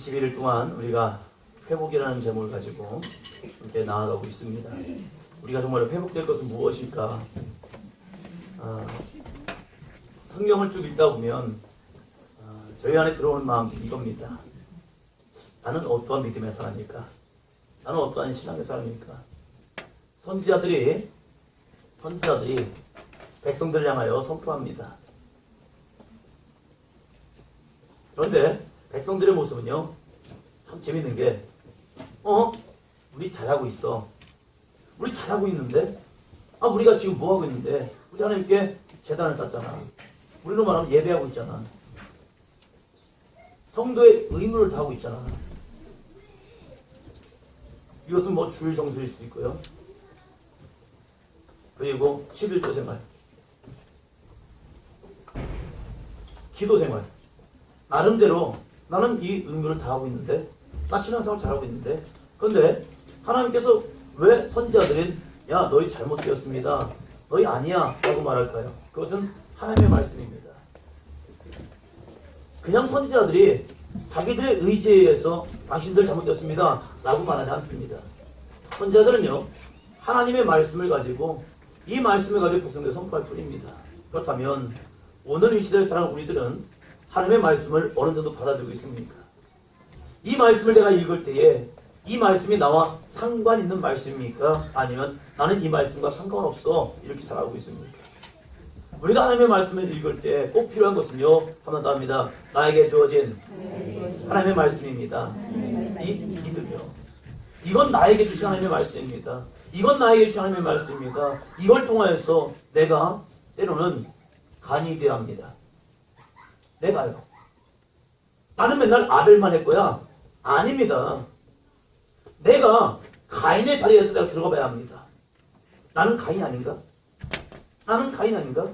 21일 동안 우리가 회복이라는 제목을 가지고 함께 나아가고 있습니다. 우리가 정말 회복될 것은 무엇일까? 성경을 쭉 읽다 보면 저희 안에 들어오는 마음이 이겁니다. 나는 어떠한 믿음의 사람일까? 나는 어떠한 신앙의 사람일까? 선지자들이 백성들을 향하여 선포합니다. 그런데 백성들의 모습은요, 참 재밌는 게, 우리 잘하고 있어. 우리 잘하고 있는데? 우리가 지금 뭐 하고 있는데? 우리 하나님께 제단을 쌓잖아. 우리로 말하면 예배하고 있잖아. 성도의 의무를 다하고 있잖아. 이것은 뭐 주일 성수일 수도 있고요. 그리고 11조 생활, 기도 생활. 나름대로 나는 이 의무를 다하고 있는데, 나 신앙생활 잘하고 있는데, 그런데 하나님께서 왜 선지자들은 야 너희 잘못되었습니다, 너희 아니야 라고 말할까요? 그것은 하나님의 말씀입니다. 그냥 선지자들이 자기들의 의지에 의해서 당신들 잘못되었습니다 라고 말하지 않습니다. 선지자들은요, 하나님의 말씀을 가지고 이 말씀을 가지고 백성들에 선포할 뿐입니다. 그렇다면 오늘 이 시대에 사는 우리들은 하나님의 말씀을 어느 정도 받아들이고 있습니까? 이 말씀을 내가 읽을 때에 이 말씀이 나와 상관 있는 말씀입니까? 아니면 나는 이 말씀과 상관없어 이렇게 살아가고 있습니까? 우리가 하나님의 말씀을 읽을 때 꼭 필요한 것은요, 하나 더 합니다. 나에게 주어진 하나님의 말씀입니다. 이 믿음이요. 이건 나에게 주신 하나님의 말씀입니다. 이건 나에게 주신 하나님의 말씀입니다. 이걸 통하여서 내가 때로는 간이 되어야 합니다. 내가요. 나는 맨날 아벨만 했고야. 아닙니다. 내가 가인의 자리에서 내가 들어가봐야 합니다. 나는 가인 아닌가? 나는 가인 아닌가?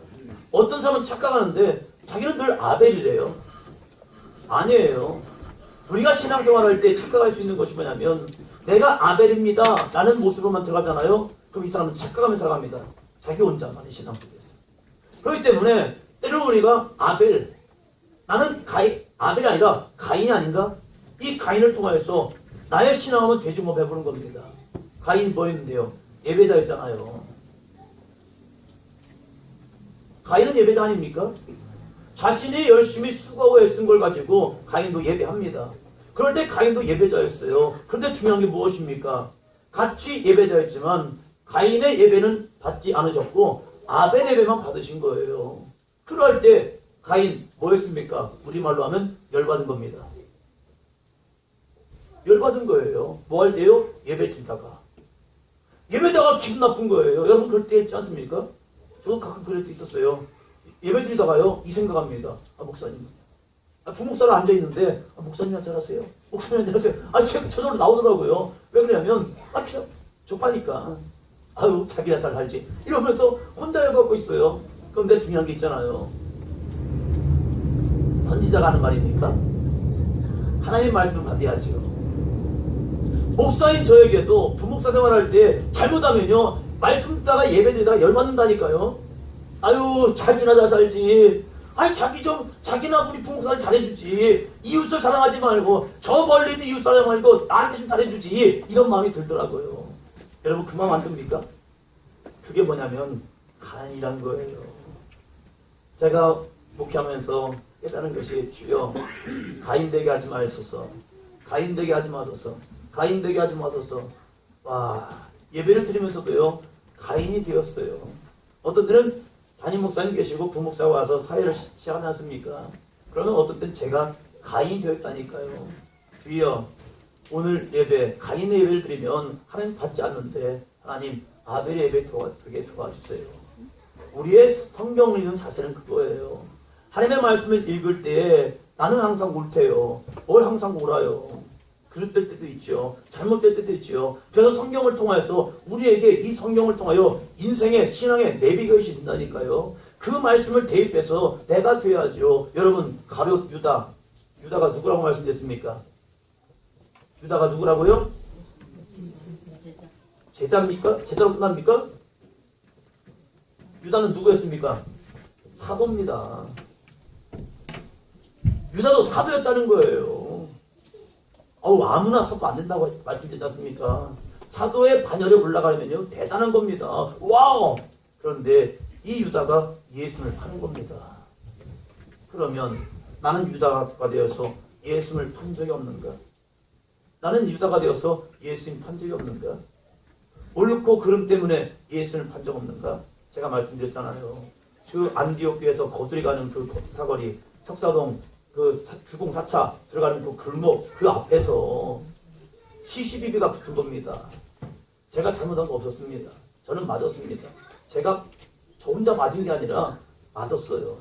어떤 사람은 착각하는데 자기는 늘 아벨이래요. 아니에요. 우리가 신앙생활할 때 착각할 수 있는 것이 뭐냐면 내가 아벨입니다 라는 모습으로만 들어가잖아요. 그럼 이 사람은 착각하며 살아갑니다. 자기 혼자만의 신앙 속에서. 그렇기 때문에 때로는 우리가 아벨, 나는 아벨이 아니라 가인이 아닌가? 이 가인을 통하여서 나의 신앙은 되중업 해보는 겁니다. 가인이 뭐였는데요? 예배자였잖아요. 가인은 예배자 아닙니까? 자신이 열심히 수고하고 애쓴 걸 가지고 가인도 예배합니다. 그럴 때 가인도 예배자였어요. 그런데 중요한 게 무엇입니까? 같이 예배자였지만 가인의 예배는 받지 않으셨고 아벨 예배만 받으신 거예요. 그럴 때 가인 뭐였습니까? 우리말로 하면 열받은 겁니다. 열받은 거예요. 뭐 할 때요? 예배 드리다가. 예배다가 기분 나쁜 거예요. 여러분 그럴 때 있지 않습니까? 저도 가끔 그럴 때 있었어요. 예배 드리다가요, 이 생각합니다. 목사님. 부목사로 앉아있는데, 목사님 한잔하세요. 목사님 한잔하세요. 저절로 나오더라고요. 왜 그러냐면, 그냥 좁하니까. 자기가 잘 살지. 이러면서 혼자 열받고 있어요. 그런데 중요한 게 있잖아요. 선지자가 하는 말입니까? 하나님의 말씀을 받아야지요. 목사인 저에게도 부목사 생활할 때 잘못하면요, 말씀 듣다가 예배 드리다가 열받는다니까요. 자기나 잘 살지. 자기나 우리 부목사를 잘해주지. 이웃을 사랑하지 말고, 저 멀리 있는 이웃 사랑 말고, 나한테 좀 잘해주지. 이런 마음이 들더라고요. 여러분, 그 마음 안 듭니까? 그게 뭐냐면, 간이란 거예요. 제가 목회하면서 깨달은 것이, 주여, 가인되게 하지 마소서. 가인되게 하지 마소서. 가인되게 하지 마소서. 예배를 드리면서도요, 가인이 되었어요. 어떤 때는 담임 목사님 계시고 부목사가 와서 사회를 시작하지 않습니까? 그러면 어떤 때는 제가 가인이 되었다니까요. 주여, 오늘 예배, 가인의 예배를 드리면 하나님 받지 않는데 하나님 아벨의 예배 되게 도와주세요. 우리의 성경을 읽는 자세는 그거예요. 하나님의 말씀을 읽을 때 나는 항상 옳대요. 뭘 항상 옳아요. 그릇될 때도 있죠. 잘못될 때도 있죠. 그래서 성경을 통해서 우리에게 이 성경을 통하여 인생의 신앙의 내비게이션이 된다니까요. 그 말씀을 대입해서 내가 돼야죠. 여러분, 가룟 유다가 누구라고 말씀드렸습니까? 유다가 누구라고요? 제자입니까? 제자로 끝납니까? 유다는 누구였습니까? 사도입니다. 유다도 사도였다는 거예요. 아무나 사도 안 된다고 말씀드렸지 않습니까? 사도의 반열에 올라가려면요 대단한 겁니다. 와우! 그런데 이 유다가 예수님을 파는 겁니다. 그러면 나는 유다가 되어서 예수님을 판 적이 없는가? 나는 유다가 되어서 예수님 판 적이 없는가? 옳고 그름 때문에 예수님을 판 적 없는가? 제가 말씀드렸잖아요. 그 안디옥교에서 거두리 가는 그 사거리, 석사동 그 주공 4차 들어가는 그 골목 그 앞에서 CCTV가 붙은 겁니다. 제가 잘못한 거 없었습니다. 저는 맞았습니다. 제가 저 혼자 맞은 게 아니라 맞았어요.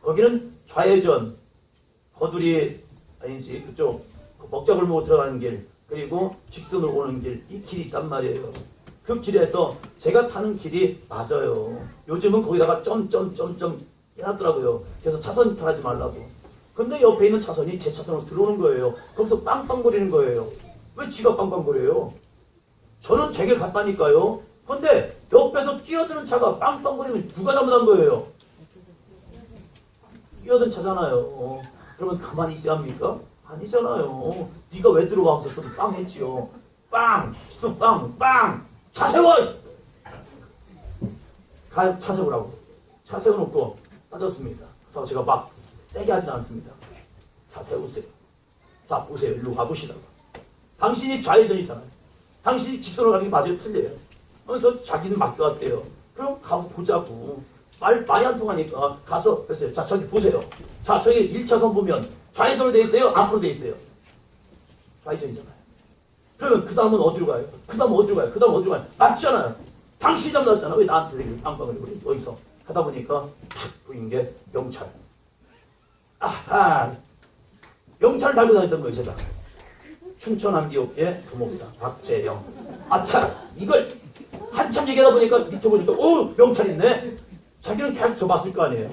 거기는 좌회전, 거두리 아니지 그쪽 먹자골목으로 들어가는 길 그리고 직선으로 오는 길 이 길이 있단 말이에요. 그 길에서 제가 타는 길이 맞아요. 요즘은 거기다가 점점점점 해놨더라고요. 그래서 차선 타지 말라고. 근데 옆에 있는 차선이 제 차선으로 들어오는 거예요. 그러면서 빵빵거리는 거예요. 왜 지가 빵빵거려요? 저는 제게 갔다니까요. 근데 옆에서 뛰어드는 차가 빵빵거리면 누가 잘못한 거예요? 뛰어든 차잖아요. 그러면 가만히 있어야 합니까? 아니잖아요. 네가 왜 들어가면서 저도 빵 했지요. 빵! 또 빵! 빵! 차 세워! 차 세우라고. 차 세워놓고 빠졌습니다. 그래서 제가 막 세게 하진 않습니다. 자 세우세요. 자 보세요. 일로 가보시라고. 당신이 좌회전이잖아요. 당신이 직선으로 가는 게 맞아요? 틀려요? 그래서 자기는 맡겨왔대요. 그럼 가서 보자고. 말이 안 통하니까 가서 그랬어요. 자 저기 보세요. 자 저기 1차선 보면 좌회전으로 돼 있어요? 앞으로 돼 있어요? 좌회전이잖아요. 그러면 그 다음은 어디로 가요? 그 다음은 어디로 가요? 그 다음은 어디로 가요? 맞잖아요. 당신이 잘못했잖아. 왜 나한테 되게 빵빵을 그래? 여기서 하다 보니까 탁 보인 게 명찰. 아하! 명찰을 달고 다녔던 거예요, 제가. 춘천 안디옥의 부목사 박재영. 아차! 이걸 한참 얘기하다 보니까 밑에 보니까 명찰 있네. 자기는 계속 저 봤을 거 아니에요.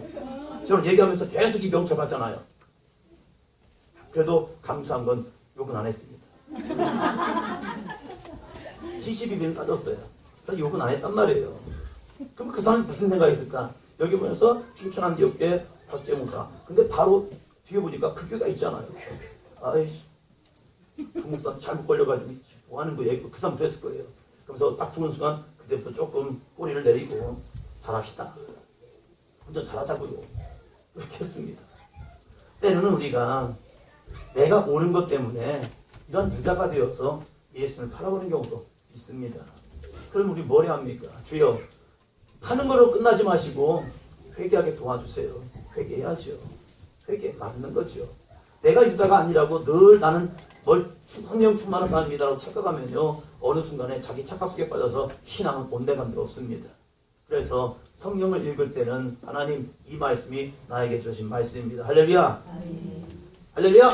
저는 얘기하면서 계속 이 명찰 봤잖아요. 그래도 감사한 건 욕은 안 했습니다. CCTV는 따졌어요. 그래서 욕은 안 했단 말이에요. 그럼 그 사람이 무슨 생각이 있을까? 여기 보면서 춘천 안디옥의 박재영 목사. 근데 바로 뒤에 보니까 그 교회가 있잖아요. 아이씨, 부목사한테 잘못 걸려가지고 뭐 하는 거예요? 그 사람 그랬을 거예요. 그래서 딱 보는 순간 그때부터 조금 꼬리를 내리고 잘합시다. 운전 잘하자고요. 그렇게 했습니다. 때로는 우리가 내가 옳은 것 때문에 이런 유다가 되어서 예수님을 팔아버리는 경우도 있습니다. 그럼 우리 뭘 해야 합니까? 주여, 파는 걸로 끝나지 마시고 회개하게 도와주세요. 회개해야죠. 회개 맞는 거죠. 내가 유다가 아니라고 늘 나는 성령 충만한 사람이다라고 착각하면요 어느 순간에 자기 착각 속에 빠져서 신앙은 온데간데 없습니다. 그래서 성경을 읽을 때는 하나님 이 말씀이 나에게 주신 말씀입니다. 할렐루야. 할렐루야.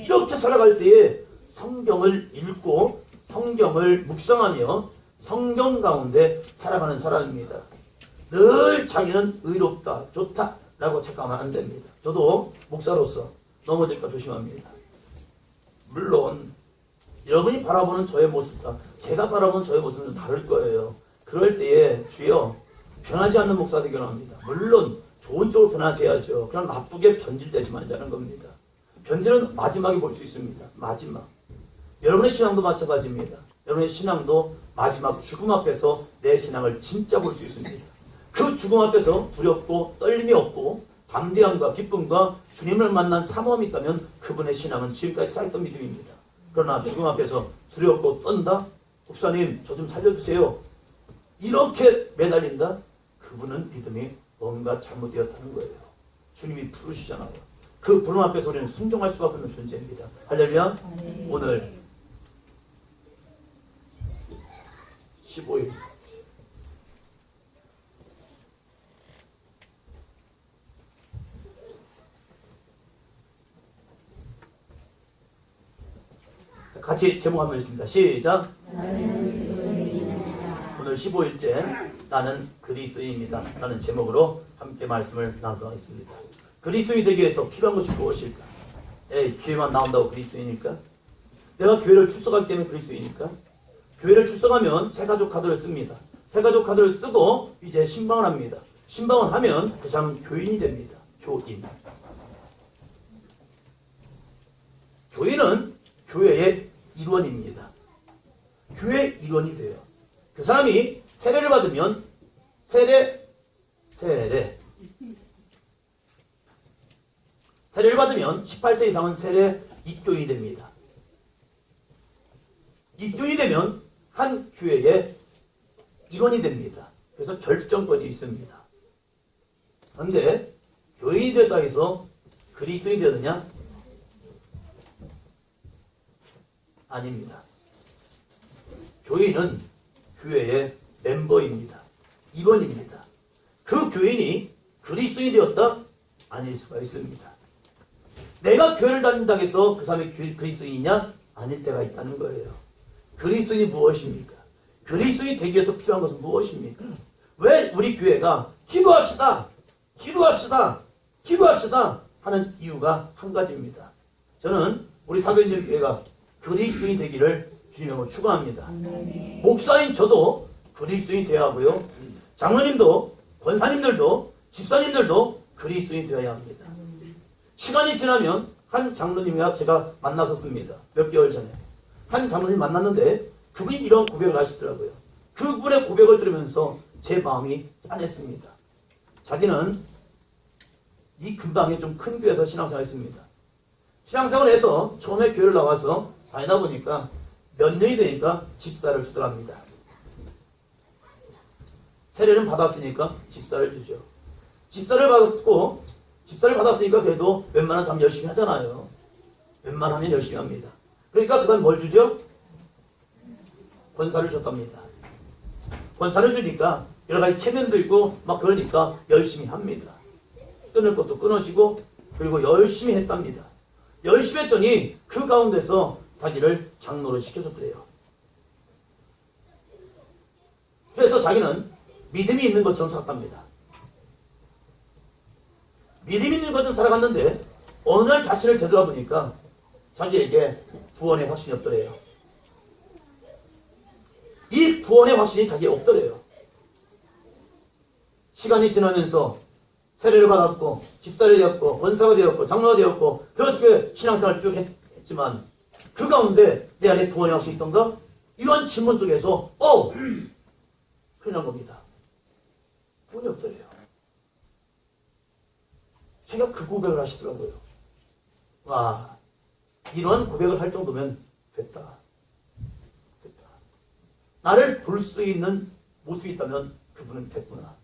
이렇게 살아갈 때에 성경을 읽고 성경을 묵상하며 성경 가운데 살아가는 사람입니다. 늘 자기는 의롭다, 좋다 라고 착각하면 안 됩니다. 저도 목사로서 넘어질까 조심합니다. 물론 여러분이 바라보는 저의 모습과 제가 바라보는 저의 모습은 좀 다를 거예요. 그럴 때에 주여 변하지 않는 목사 되기 원합니다. 물론 좋은 쪽으로 변화돼야죠. 그냥 나쁘게 변질되지 말자는 겁니다. 변질은 마지막에 볼 수 있습니다. 마지막. 여러분의 신앙도 마찬가지입니다. 여러분의 신앙도 마지막 죽음 앞에서 내 신앙을 진짜 볼 수 있습니다. 그 죽음 앞에서 두렵고 떨림이 없고 담대함과 기쁨과 주님을 만난 사모함이 있다면 그분의 신앙은 지금까지 살아있던 믿음입니다. 그러나 죽음 앞에서 두렵고 떤다? 목사님 저 좀 살려주세요. 이렇게 매달린다? 그분은 믿음이 뭔가 잘못되었다는 거예요. 주님이 부르시잖아요. 그 부름 앞에서 우리는 순종할 수밖에 없는 존재입니다. 할렐루야. 오늘 15일 같이 제목 한번 읽습니다. 시작. 오늘 15일째 나는 그리스도인입니다 라는 제목으로 함께 말씀을 나누도록 하겠습니다. 그리스도인이 되기 위해서 필요한 것이 무엇일까? 교회만 나온다고 그리스도인일까? 내가 교회를 출석하기 때문에 그리스도인일까? 교회를 출석하면 새가족 카드를 씁니다. 새가족 카드를 쓰고 이제 신방을 합니다. 신방을 하면 그 사람은 교인이 됩니다. 교인. 교인은 교회의 일원입니다. 교회의 일원이 돼요. 그 사람이 세례를 받으면 세례를 받으면 18세 이상은 세례 입교인이 됩니다. 입교인이 되면 한 교회의 일원이 됩니다. 그래서 결정권이 있습니다. 그런데 교인이 되었다 해서 그리스도인이 되느냐? 아닙니다. 교인은 교회의 멤버입니다. 일원입니다. 그 교인이 그리스도인이 되었다? 아닐 수가 있습니다. 내가 교회를 다닌다고 해서 그 사람이 그리스도인이냐? 아닐 때가 있다는 거예요. 그리스도인이 무엇입니까? 그리스도인이 되기 위해서 필요한 것은 무엇입니까? 왜 우리 교회가 기도합시다 하는 이유가 한 가지입니다. 저는 우리 사도인들 교회가 그리스도인이 되기를 주님으로 축원합니다. 목사인 저도 그리스도인이 되어야 하고요. 장로님도 권사님들도 집사님들도 그리스도인이 되어야 합니다. 시간이 지나면 한 장로님과 제가 만났었습니다. 몇 개월 전에. 한 장로님 만났는데 그분이 이런 고백을 하시더라고요. 그분의 고백을 들으면서 제 마음이 짠했습니다. 자기는 이 근방에 좀 큰 교회에서 신앙생활을 했습니다. 신앙생활을 해서 처음에 교회를 나와서 다니다 보니까 몇 년이 되니까 집사를 주더랍니다. 세례는 받았으니까 집사를 주죠. 집사를 받았으니까 그래도 웬만한 사람 열심히 하잖아요. 웬만하면 열심히 합니다. 그러니까 그 다음 뭘 주죠? 권사를 줬답니다. 권사를 주니까 여러 가지 체면도 있고 막 그러니까 열심히 합니다. 끊을 것도 끊으시고 그리고 열심히 했답니다. 열심히 했더니 그 가운데서 자기를 장로를 시켜줬더래요. 그래서 자기는 믿음이 있는 것처럼 살았답니다. 믿음이 있는 것처럼 살아갔는데 어느 날 자신을 되돌아보니까 자기에게 구원의 확신이 없더래요. 이 구원의 확신이 자기에 없더래요. 시간이 지나면서 세례를 받았고 집사를 되었고 원사가 되었고 장로가 되었고 그렇게 신앙생활을 쭉 했지만 그 가운데 내 안에 구원의 확신이 있던가? 이러한 질문 속에서 큰일 난 겁니다. 구원이 없더래요. 제가 그 고백을 하시더라고요. 와, 이런 고백을 할 정도면 됐다. 나를 볼 수 있는 모습이 있다면 그분은 됐구나.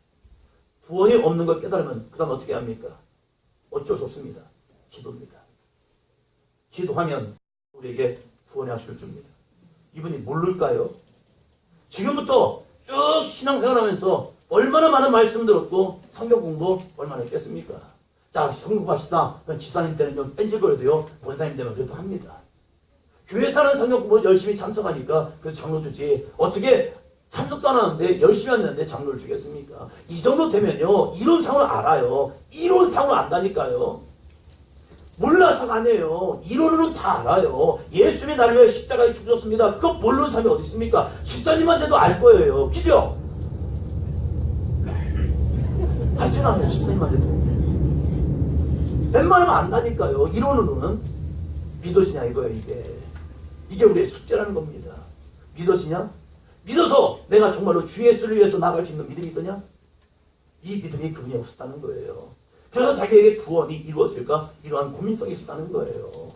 구원이 없는 걸 깨달으면 그 다음 어떻게 합니까? 어쩔 수 없습니다. 기도입니다. 기도하면 우리에게 구원의 확신을 줍니다. 이분이 모를까요? 지금부터 쭉 신앙생활하면서 얼마나 많은 말씀 들었고 성경 공부 얼마나 했겠습니까? 자, 성경 공부합시다. 집사님 때는 좀 뺀질거려도요. 권사님 되면 그래도 합니다. 교회 사는 성경 공부 열심히 참석하니까 그래도 장로 주지. 어떻게 참석도 안 하는데 열심히 하는데 장로를 주겠습니까? 이 정도 되면요. 이론상을 알아요. 이론상을 안다니까요. 몰라서가 아니에요. 이론으로는 다 알아요. 예수님이 나를 위해 십자가에 죽으셨습니다. 그거 모르는 사람이 어디 있습니까? 집사님한테도 알 거예요. 그죠? 하지는 않아요. 집사님한테도. 웬만하면 안다니까요. 이론으로는. 믿어지냐 이거예요. 이게 우리의 숙제라는 겁니다. 믿어지냐? 믿어서 내가 정말로 주 예수를 위해서 나아갈 수 있는 믿음이 있더냐? 이 믿음이 그분이 없었다는 거예요. 그래서 자기에게 구원이 이루어질까? 이러한 고민성이 있었다는 거예요.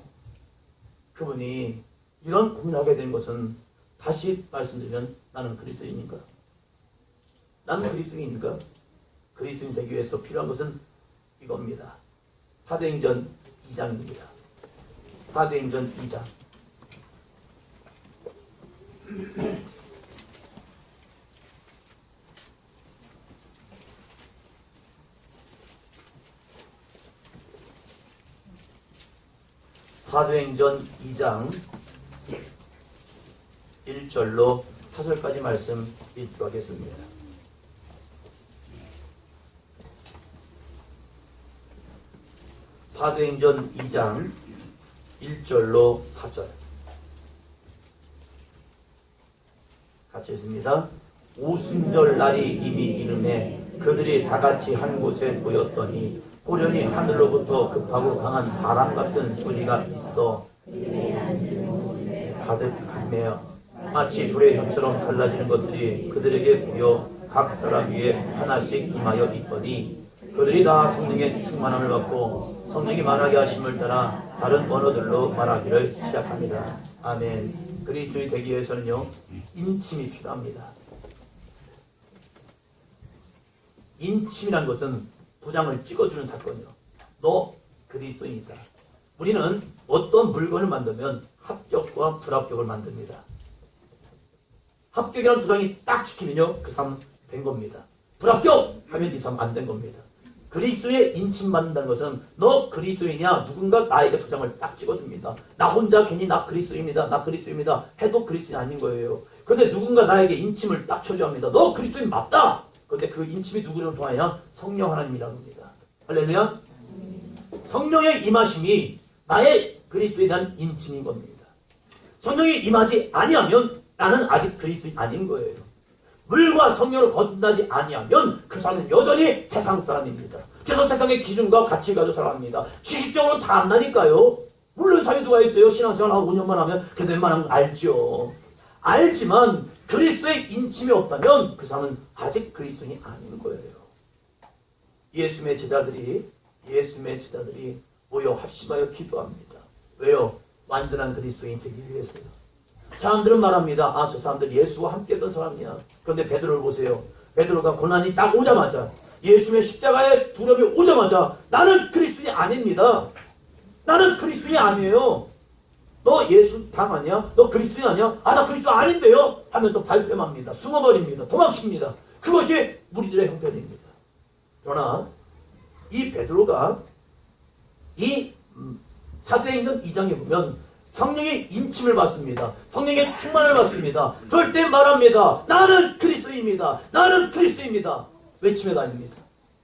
그분이 이런 고민을 하게 된 것은 다시 말씀드리면 나는 그리스도인인가? 나는 그리스도인인가? 그리스도인 되기 위해서 필요한 것은 이겁니다. 사도행전 2장입니다. 사도행전 2장. 사도행전 2장 1절로 4절까지 말씀 읽도록 하겠습니다. 사도행전 2장 1절로 4절 같이 읽습니다. 오순절 날이 이미 이름에 그들이 다 같이 한 곳에 모였더니 호련히 하늘로부터 급하고 강한 바람 같은 소리가 있어 가득하며 마치 불의 혀처럼 갈라지는 것들이 그들에게 보여 각 사람 위에 하나씩 임하여 있더니 그들이 다 성령의 충만함을 받고 성령이 말하게 하심을 따라 다른 언어들로 말하기를 시작합니다. 아멘. 그리스도인이 되기 위해서는요, 인침이 필요합니다. 인침이란 것은 도장을 찍어주는 사건이요. 너 그리스도인이다. 우리는 어떤 물건을 만들면 합격과 불합격을 만듭니다. 합격이라는 도장이 딱 찍히면요, 그 사람 된 겁니다. 불합격! 하면 이 사람 안 된 겁니다. 그리스도의 인침받는다는 것은 너 그리스도이냐? 누군가 나에게 도장을 딱 찍어줍니다. 나 혼자 괜히 나 그리스도입니다. 나 그리스도입니다. 해도 그리스도인이 아닌 거예요. 그런데 누군가 나에게 인침을 딱 쳐줘합니다. 너 그리스도인 맞다! 그런데 그 인침이 누구를 통하냐? 성령 하나님이라고 합니다. 할렐루야? 성령의 임하심이 나의 그리스도에 대한 인침인 겁니다. 성령이 임하지 아니하면 나는 아직 그리스도인이 아닌 거예요. 물과 성령을 거듭나지 아니하면 그 사람은 여전히 세상 사람입니다. 그래서 세상의 기준과 가치를 가지고 살아갑니다. 지식적으로 다 안 나니까요. 물론 사회도가 있어요. 신앙생활 한 5년만 하면 그래도 웬만하면 알죠. 알지만 그리스도의 인침이 없다면 그 사람은 아직 그리스도인이 아닌 거예요. 예수님의 제자들이 모여 합심하여 기도합니다. 왜요? 완전한 그리스도인이 되기 위해서요. 사람들은 말합니다. 아, 저 사람들 예수와 함께 했던 사람이야. 그런데 베드로를 보세요. 베드로가 고난이 딱 오자마자, 예수님의 십자가의 두려움이 오자마자 나는 그리스도인이 아닙니다. 나는 그리스도인이 아니에요. 너 예수 당 아니야? 너 그리스도인 아니야? 아, 나 그리스도 아닌데요? 하면서 발뺌합니다. 숨어버립니다. 도망칩니다. 그것이 무리들의 형편입니다. 그러나 이 베드로가 이 사도행전 2장에 보면 성령의 인침을 받습니다. 성령의 충만을 받습니다. 그럴 때 말합니다. 나는 그리스도입니다. 나는 그리스도입니다. 외치며 다닙니다.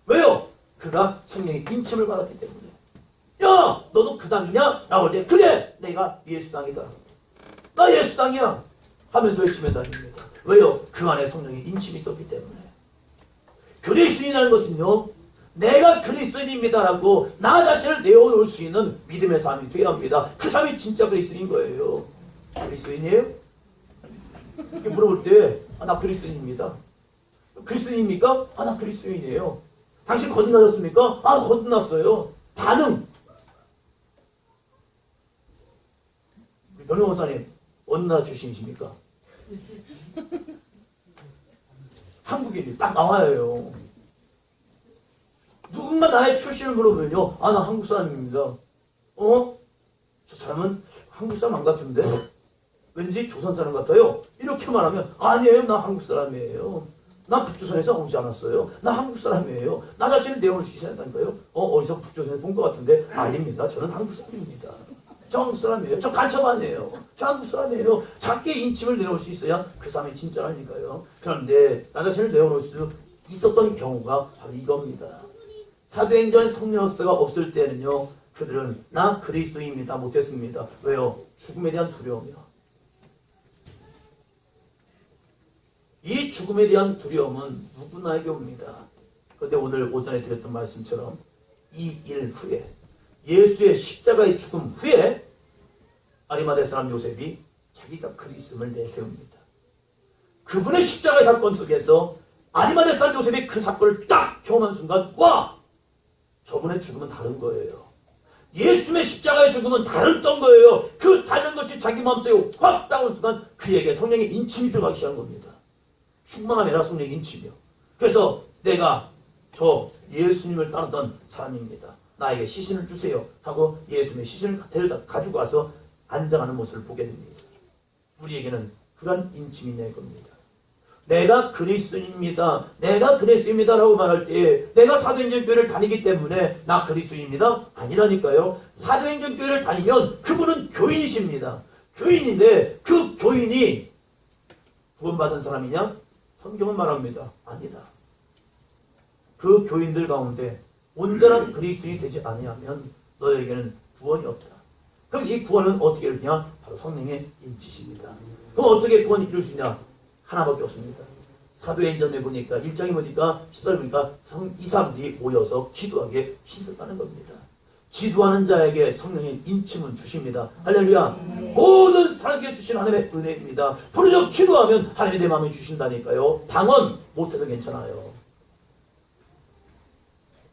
왜요? 그가 성령의 인침을 받았기 때문에. 야, 너도 그 당이냐? 라고 할 때 그래, 내가 예수 당이다. 나 예수 당이야. 하면서 외치며 다닙니다. 왜요? 그 안에 성령의 인침이 있었기 때문에. 그리스도인이라는 것은요, 내가 그리스도인입니다라고 나 자신을 내어놓을 수 있는 믿음의 삶이 되어야 합니다. 그 삶이 진짜 그리스도인 거예요. 그리스도인이에요? 이렇게 물어볼 때, 아, 나 그리스도인입니다. 그리스도인입니까? 아, 나 그리스도인이에요. 당신 거듭나셨습니까? 아, 나 거듭났어요. 반응. 변호사님, 어느 나라 출신이십니까? 한국인이 딱 나와요. 누군가 나의 출신을 물어보면요. 아, 나 한국 사람입니다. 저 사람은 한국 사람 안 같은데? 왠지 조선 사람 같아요. 이렇게 말하면 아니에요. 나 한국 사람이에요. 나 북조선에서 오지 않았어요. 나 한국 사람이에요. 나 자신을 내어놓을 수 있어야 한다니까요. 어디서 북조선에 본 것 같은데 아닙니다. 저는 한국 사람입니다. 저 한국 사람이에요. 저 간첩 아니에요. 저 한국 사람이에요. 자기의 인침을 내놓을 수 있어야 그 사람이 진짜라니까요. 그런데 나 자신을 내어놓을 수 있었던 경우가 바로 이겁니다. 사도행전 성령 역사가 없을 때는요, 그들은 나 그리스도입니다 못했습니다. 왜요? 죽음에 대한 두려움이요. 이 죽음에 대한 두려움은 누구나에게 옵니다. 그런데 오늘 오전에 드렸던 말씀처럼 이 일 후에, 예수의 십자가의 죽음 후에 아리마대 사람 요셉이 자기가 그리스도를 내세웁니다. 그분의 십자가의 사건 속에서 아리마대 사람 요셉이 그 사건을 딱 경험한 순간, 와! 저분의 죽음은 다른 거예요. 예수님의 십자가의 죽음은 다르던 거예요. 그 다른 것이 자기 마음속에 확 따온 순간 그에게 성령의 인침이 들어가기 시작한 겁니다. 충만함이라 성령의 인침이요. 그래서 내가 저 예수님을 따르던 사람입니다. 나에게 시신을 주세요 하고 예수님의 시신을 데려다 가지고 와서 안장하는 모습을 보게 됩니다. 우리에게는 그런 인침이 있는 겁니다. 내가 그리스도인입니다. 내가 그리스도입니다라고 말할 때 내가 사도행전 교회를 다니기 때문에 나 그리스도인입니다. 아니라니까요. 사도행전 교회를 다니면 그분은 교인이십니다. 교인인데 그 교인이 구원받은 사람이냐? 성경은 말합니다. 아니다. 그 교인들 가운데 온전한 그리스도인이 되지 아니하면 너에게는 구원이 없다. 그럼 이 구원은 어떻게 이루냐? 바로 성령의 인치십니다. 그럼 어떻게 구원이 이룰 수 있냐? 하나밖에 없습니다. 사도행전에 보니까 1장에 보니까 10절 보니까 이 사람들이 모여서 기도하게 힘썼다는 겁니다. 기도하는 자에게 성령의 인침은 주십니다. 할렐루야. 모든 사람에게 주신 하나님의 은혜입니다. 부르짖어 기도하면 하나님이 내 마음에 주신다니까요. 방언 못해도 괜찮아요.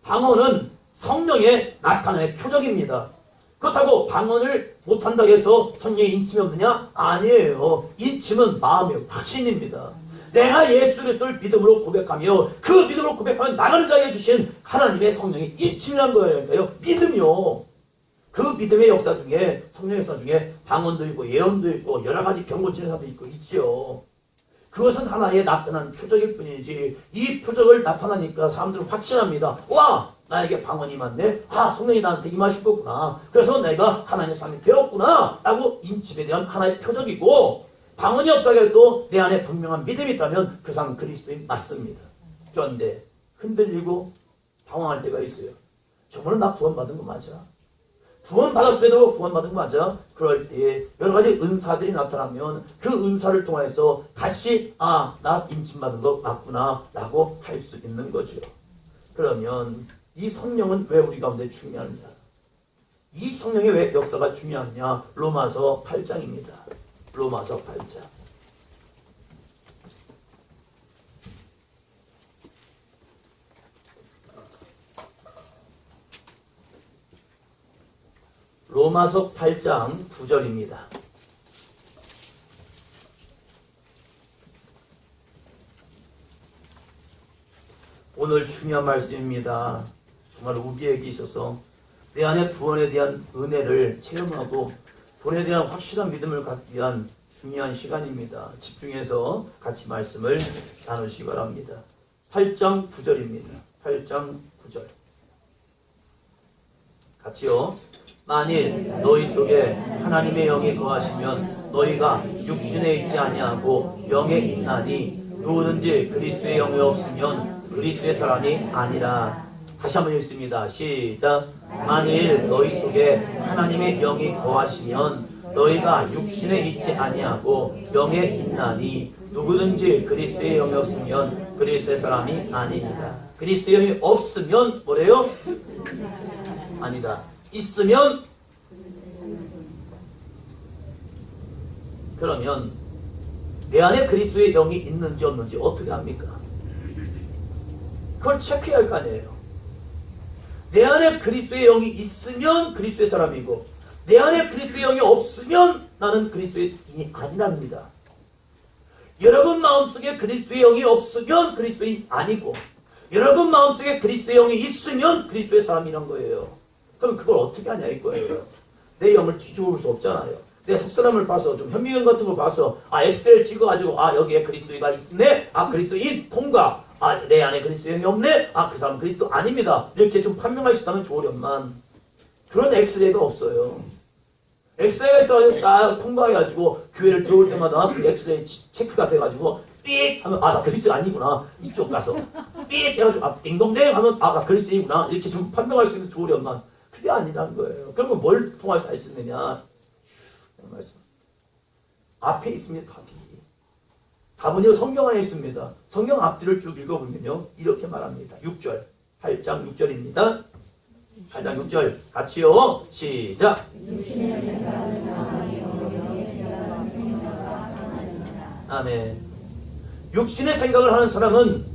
방언은 성령의 나타남의 표적입니다. 그렇다고 방언을 못한다고 해서 성령의 인침이 없느냐? 아니에요. 인침은 마음의 확신입니다. 내가 예수 그리스도를 믿음으로 고백하며 그 믿음으로 고백하면 나가는 자에게 주신 하나님의 성령의 인침이라는 거예요. 믿음이요. 그 믿음의 역사 중에 성령의 역사 중에 방언도 있고 예언도 있고 여러 가지 경고치료사도 있고 있죠. 그것은 하나의 나타난 표적일 뿐이지 이 표적을 나타나니까 사람들은 확신합니다. 와! 나에게 방언이 임한데 성령이 나한테 임하실 거구나. 그래서 내가 하나님의 사람이 되었구나 라고 인침에 대한 하나의 표적이고 방언이 없다고 해도 내 안에 분명한 믿음이 있다면 그 사람은 그리스도인 맞습니다. 그런데 흔들리고 당황할 때가 있어요. 정말 나 구원받은 거 맞아? 구원받았음에도 구원받은 거 맞아? 그럴 때 여러 가지 은사들이 나타나면 그 은사를 통해서 다시 나 인침받은 거 맞구나 라고 할 수 있는 거죠. 그러면 이 성령은 왜 우리 가운데 중요하냐? 이 성령의 왜 역사가 중요하냐? 로마서 8장입니다. 로마서 8장. 로마서 8장 9절입니다. 오늘 중요한 말씀입니다. 정말 우리에게 있어서 내 안에 구원에 대한 은혜를 체험하고 구원에 대한 확실한 믿음을 갖기 위한 중요한 시간입니다. 집중해서 같이 말씀을 나누시기 바랍니다. 8장 9절입니다. 8장 9절. 같이요. 만일 너희 속에 하나님의 영이 거하시면 너희가 육신에 있지 아니하고 영에 있나니 누구든지 그리스도의 영이 없으면 그리스도의 사람이 아니라. 다시 한번 읽습니다. 시작. 만일 너희 속에 하나님의 영이 거하시면 너희가 육신에 있지 아니하고 영에 있나니 누구든지 그리스도의 영이 없으면 그리스도의 사람이 아니니라. 그리스도의 영이 없으면 뭐래요? 아니다. 있으면 그러면 내 안에 그리스도의 영이 있는지 없는지 어떻게 합니까? 그걸 체크해야 할 거 아니에요. 내 안에 그리스도의 영이 있으면 그리스도의 사람이고 내 안에 그리스도의 영이 없으면 나는 그리스도인이 아니랍니다. 여러분 마음속에 그리스도의 영이 없으면 그리스도인 아니고 여러분 마음속에 그리스도의 영이 있으면 그리스도의 사람이란 거예요. 그럼 그걸 어떻게 하냐 이거예요. 내 영을 뒤집을 수 없잖아요. 내 속사람을 봐서 좀 현미경 같은 걸 봐서 엑스레이를 찍어가지고 여기에 그리스도가 있네. 그리스도인 통과. 내 안에 그리스도의 영이 없네. 그 사람은 그리스도 아닙니다. 이렇게 좀 판명할 수 있다면 좋으련만 그런 엑스레이가 없어요. 엑스레이가 있어가지고 딱 통과해가지고 교회를 들어올 때마다 그 엑스레이 체크가 돼가지고 삑 하면 나 그리스도 아니구나. 이쪽 가서 삑 해가지고 띵동댕 하면 나 그리스도이구나. 이렇게 좀 판명할 수 있는 좋으련만 그게 아니라는 거예요. 그러면 뭘 통해서 알 수 있느냐? 말씀. 앞에 있습니다. 답은 성경 안에 있습니다. 성경 앞뒤를 쭉 읽어보면요. 이렇게 말합니다. 6절. 8장 6절입니다. 8장 6절. 같이요. 시작. 아멘. 육신의 생각을 하는 사람은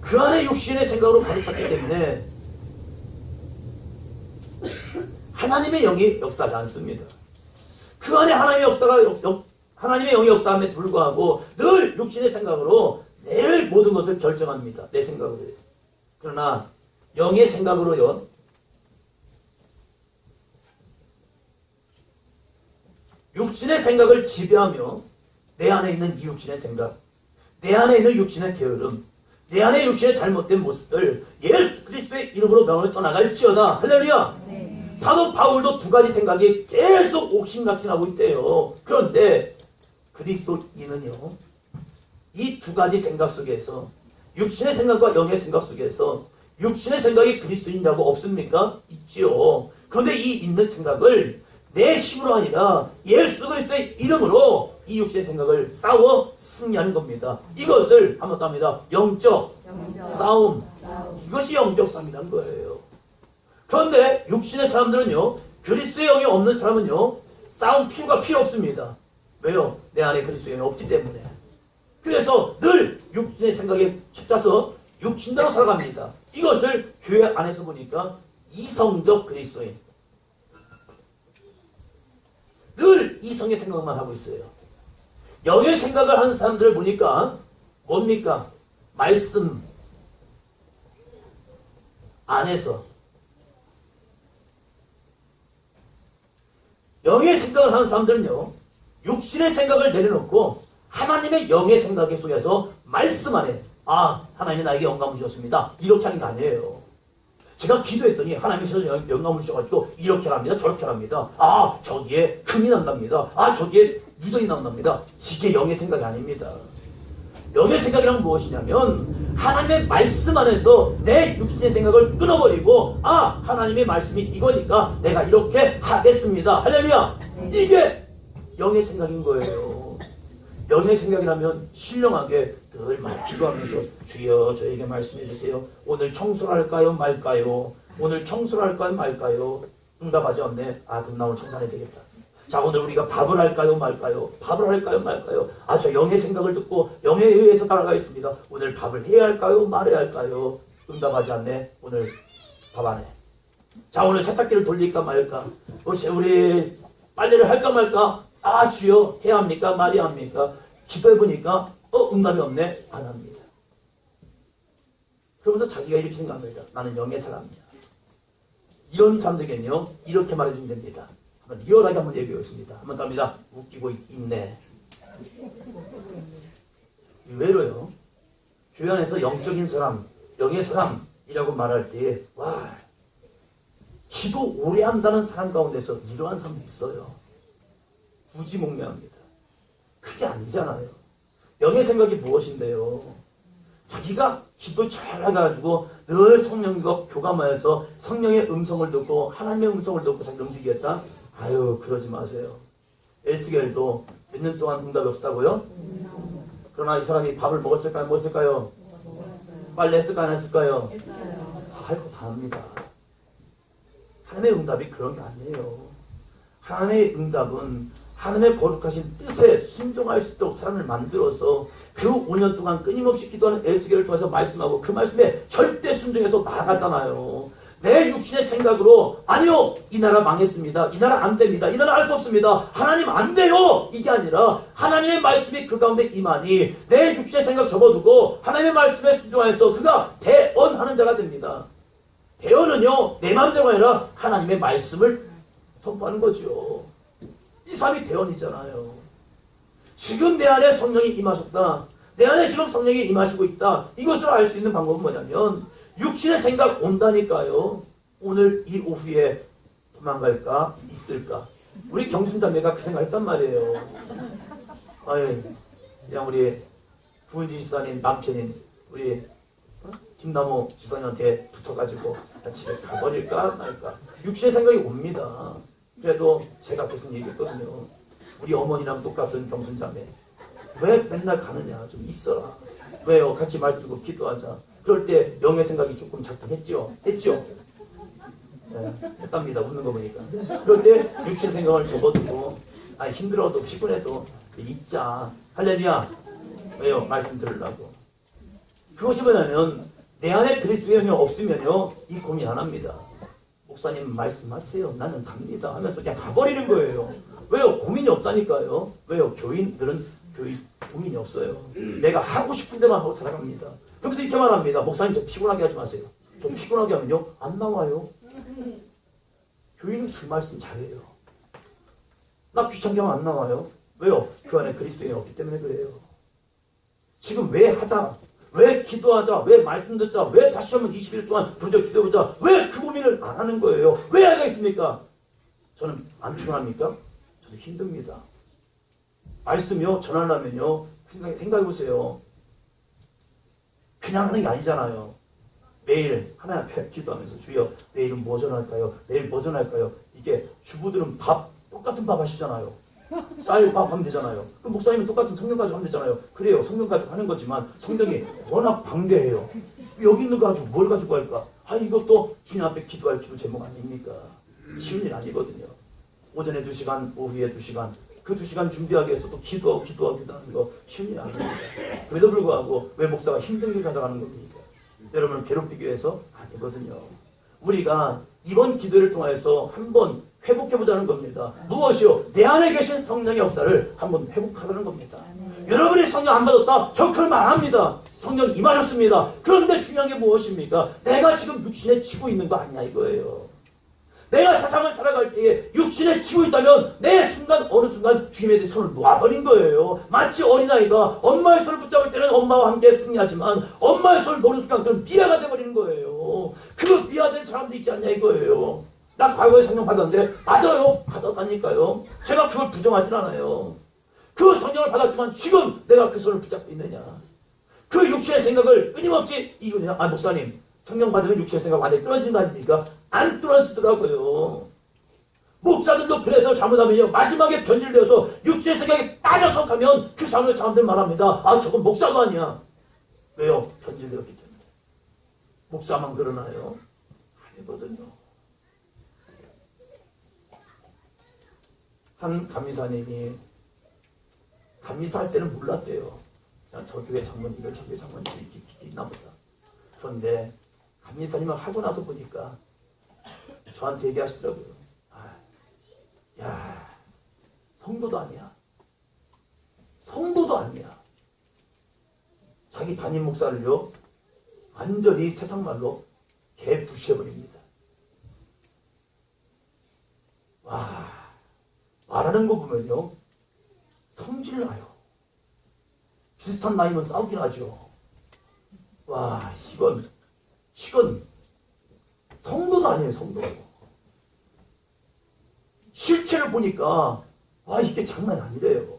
그 안에 육신의 생각으로 가득 찼기 때문에 하나님의 영이 역사하지 않습니다. 그 안에 하나님의 영이 역사함에 불구하고 늘 육신의 생각으로 늘 모든 것을 결정합니다. 내 생각으로. 그러나 영의 생각으로요. 육신의 생각을 지배하며 내 안에 있는 이 육신의 생각, 내 안에 있는 육신의 게으름, 내 안에 육신의 잘못된 모습들 예수 그리스도의 이름으로 명을 떠나갈지어다. 할렐루야. 네. 사도 바울도 두 가지 생각이 계속 옥신각신하고 있대요. 그런데 그리스도인은요, 이 두 가지 생각 속에서 육신의 생각과 영의 생각 속에서 육신의 생각이 그리스도인이라고 없습니까? 있지요. 그런데 이 있는 생각을 내 힘으로 아니라 예수 그리스도의 이름으로 이 육신의 생각을 싸워 승리하는 겁니다. 이것을 한번 더 합니다. 영적 싸움. 이것이 영적 싸움이라는 거예요. 그런데 육신의 사람들은요, 그리스도의 영이 없는 사람은요, 싸움 필요 없습니다. 왜요? 내 안에 그리스도의 영이 없기 때문에. 그래서 늘 육신의 생각에 칩자서 육신대로 살아갑니다. 이것을 교회 안에서 보니까 이성적 그리스도인. 늘 이성의 생각만 하고 있어요. 영의 생각을 하는 사람들을 보니까 뭡니까? 말씀 안에서 영의 생각을 하는 사람들은요, 육신의 생각을 내려놓고 하나님의 영의 생각에 속해서 말씀 안에, 아, 하나님이 나에게 영감을 주셨습니다, 이렇게 하는 게 아니에요. 제가 기도했더니 하나님이 영감을 주셔가지고 이렇게 합니다, 저렇게 합니다. 아, 저기에 금이 난답니다. 아, 저기에 유전이 나온답니다. 이게 영의 생각이 아닙니다. 영의 생각이란 무엇이냐면 하나님의 말씀 안에서 내 육신의 생각을 끊어버리고, 아, 하나님의 말씀이 이거니까 내가 이렇게 하겠습니다. 할렐루야. 이게 영의 생각인 거예요. 영의 생각이라면 신령하게 늘 기도하면서 주여 저에게 말씀해 주세요. 오늘 청소를 할까요 말까요? 오늘 청소를 할까요 말까요? 응답하지 않네. 아, 그럼 나 오늘 청소해야 되겠다. 자, 오늘 우리가 밥을 할까요 말까요? 밥을 할까요 말까요? 아, 저 영의 생각을 듣고 영에 의해서 따라가겠습니다. 오늘 밥을 해야 할까요 말아야 할까요? 응답하지 않네. 오늘 밥 안 해. 자, 오늘 세탁기를 돌릴까 말까? 혹시 우리 빨래를 할까 말까? 아, 주여 해야 합니까 말해야 합니까? 기도해보니까 응답이 없네. 안 합니다. 그러면서 자기가 이렇게 생각합니다. 나는 영의 사람이야. 이런 사람들에게는요, 이렇게 말해주면 됩니다. 한번 리얼하게 한번 얘기해보겠습니다. 한번 더 합니다. 웃기고 있네. 의외로요, 교회 안에서 영적인 사람, 영의 사람이라고 말할 때, 와, 기도 오래 한다는 사람 가운데서 이러한 사람도 있어요. 무지몽매합니다. 그게 아니잖아요. 영의 생각이 무엇인데요? 자기가 기도 잘 해가지고 늘 성령과 교감하여서 성령의 음성을 듣고 하나님의 음성을 듣고 자기를 움직이겠다? 아유, 그러지 마세요. 에스겔도 몇 년 동안 응답이 없었다고요? 그러나 이 사람이 밥을 먹었을까요? 못 했을까요? 빨래 했을까요? 안 했을까요? 할 거 다 합니다. 하나님의 응답이 그런 게 아니에요. 하나님의 응답은 하나님의 거룩하신 뜻에 순종할 수 있도록 사람을 만들어서 그 5년 동안 끊임없이 기도하는 에스겔을 통해서 말씀하고 그 말씀에 절대 순종해서 나가잖아요. 내 육신의 생각으로 아니요, 이 나라 망했습니다, 이 나라 안 됩니다, 이 나라 할 수 없습니다, 하나님 안 돼요, 이게 아니라 하나님의 말씀이 그 가운데 임하니 내 육신의 생각 접어두고 하나님의 말씀에 순종하여서 그가 대언하는 자가 됩니다. 대언은요, 내 마음대로 아니라 하나님의 말씀을 선포하는 거죠. 이 사람이 대언이잖아요. 지금 내 안에 성령이 임하셨다, 내 안에 지금 성령이 임하시고 있다. 이것을 알 수 있는 방법은 뭐냐면 육신의 생각 온다니까요. 오늘 이 오후에 도망갈까 있을까? 우리 경순자매가 그 생각했단 말이에요. 아이, 그냥 우리 부은지 집사님 남편인 우리 김남호 집사님한테 붙어가지고 집에 가버릴까 말까. 육신의 생각이 옵니다. 그래도 제가 계속 얘기했거든요. 우리 어머니랑 똑같은 경순자매. 왜 맨날 가느냐? 좀 있어라. 왜요? 같이 말씀 듣고 기도하자. 그럴 때 영의 생각이 조금 작동했지요? 했죠? 네, 했답니다. 웃는 거 보니까. 그럴 때 육신 생각을 접어두고, 아, 힘들어도 피곤해도 있자. 할렐루야. 왜요? 말씀 들으려고. 그것이 뭐냐면 내 안에 그리스도의 영이 없으면요, 이 고민 안 합니다. 목사님 말씀하세요. 나는 갑니다. 하면서 그냥 가버리는 거예요. 왜요? 고민이 없다니까요. 왜요? 교인들은 고민이 없어요. 내가 하고 싶은 데만 하고 살아갑니다. 그래서 이렇게 말합니다. 목사님 저 피곤하게 하지 마세요. 저 피곤하게 하면요, 안 나와요. 교인은 그 말씀 잘해요. 나 귀찮게 하면 안 나와요. 왜요? 그 안에 그리스도의 영이 없기 때문에 그래요. 지금 왜 하자? 왜 기도하자? 왜 말씀 듣자? 왜 다시 한번 20일 동안 부르짖어 기도해보자? 왜 그 고민을 안 하는 거예요? 왜 하겠습니까? 저는 안 피곤합니까? 저도 힘듭니다. 말씀이요, 전하려면요, 생각해보세요. 그냥 하는 게 아니잖아요. 매일 하나님 앞에 기도하면서 주여 내일은 뭐 전할까요? 내일 뭐 전할까요? 이게 주부들은 밥 똑같은 밥 하시잖아요. 쌀밥 하면 되잖아요. 그럼 목사님은 똑같은 성경 가지고 하면 되잖아요. 그래요. 성경 가지고 하는 거지만 성경이 워낙 방대해요. 여기 있는 거 가지고 뭘 가지고 할까? 아, 이것도 주님 앞에 기도할 기도 제목 아닙니까? 쉬운 일 아니거든요. 오전에 2시간, 오후에 2시간, 그 2시간 준비하기 위해서 또 기도하고 하는 거 쉬운 일 아닙니다. 그래도 불구하고 왜 목사가 힘든 길 가져가는 겁니까? 여러분을 괴롭히기 위해서 아니거든요. 우리가 이번 기도를 통해서 한번 회복해보자는 겁니다. 무엇이요? 내 안에 계신 성령의 역사를 한번 회복하자는 겁니다. 여러분이 성령 안 받았다? 저 그런 말 합니다. 성령 임하셨습니다. 그런데 중요한 게 무엇입니까? 내가 지금 육신에 치고 있는 거 아니야 이거예요. 내가 세상을 살아갈 때에 육신에 치고 있다면 내 순간 어느 순간 주님에 대해 손을 놓아버린 거예요. 마치 어린아이가 엄마의 손을 붙잡을 때는 엄마와 함께 승리하지만 엄마의 손을 놓는 순간 그건 미아가 돼버리는 거예요. 그 미아된 사람도 있지 않냐 이거예요. 나 과거에 성령 받았는데 받아요. 받았다니까요. 제가 그걸 부정하진 않아요. 그 성령을 받았지만 지금 내가 그 손을 붙잡고 있느냐. 그 육신의 생각을 끊임없이 이거냐. 아 목사님 성령 받으면 육신의 생각 완전히 끊어지는 거 아닙니까? 안 끊어지더라고요. 목사들도 그래서 잘못하면요 마지막에 변질되어서 육신의 생각에 빠져서 가면 그 상황의 사람들 말합니다. 아 저건 목사가 아니야. 왜요? 변질되었기 때문에. 목사만 그러나요? 아니거든요. 한 감리사님이 감리사 할 때는 몰랐대요. 그냥 저 교회 장모님들 저 교회 장모님들이 이렇게 있나 보다. 그런데 감리사님을 하고 나서 보니까 저한테 얘기하시더라고요. 아, 야, 성도도 아니야. 성도도 아니야. 자기 담임 목사를요 완전히 세상 말로 개부시해버립니다. 와, 말하는 거 보면요 성질 나요. 비슷한 나이면 싸우긴 하죠. 와, 이건 성도도 아니에요. 성도. 실체를 보니까 와 이게 장난이 아니래요.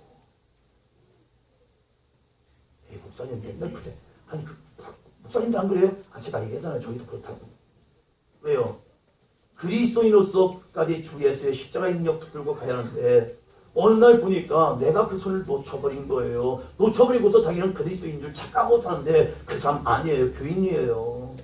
에이, 목사님 맨날 그래. 아니 목사님도 안 그래요? 아 제가 얘기하잖아요. 저희도 그렇다고. 왜요? 그리스도인으로서까지 주 예수의 십자가의 능력 붙들고 가야 하는데 어느 날 보니까 내가 그 손을 놓쳐버린 거예요. 놓쳐버리고서 자기는 그리스도인 줄 착각하고 사는데 그 사람 아니에요. 교인이에요.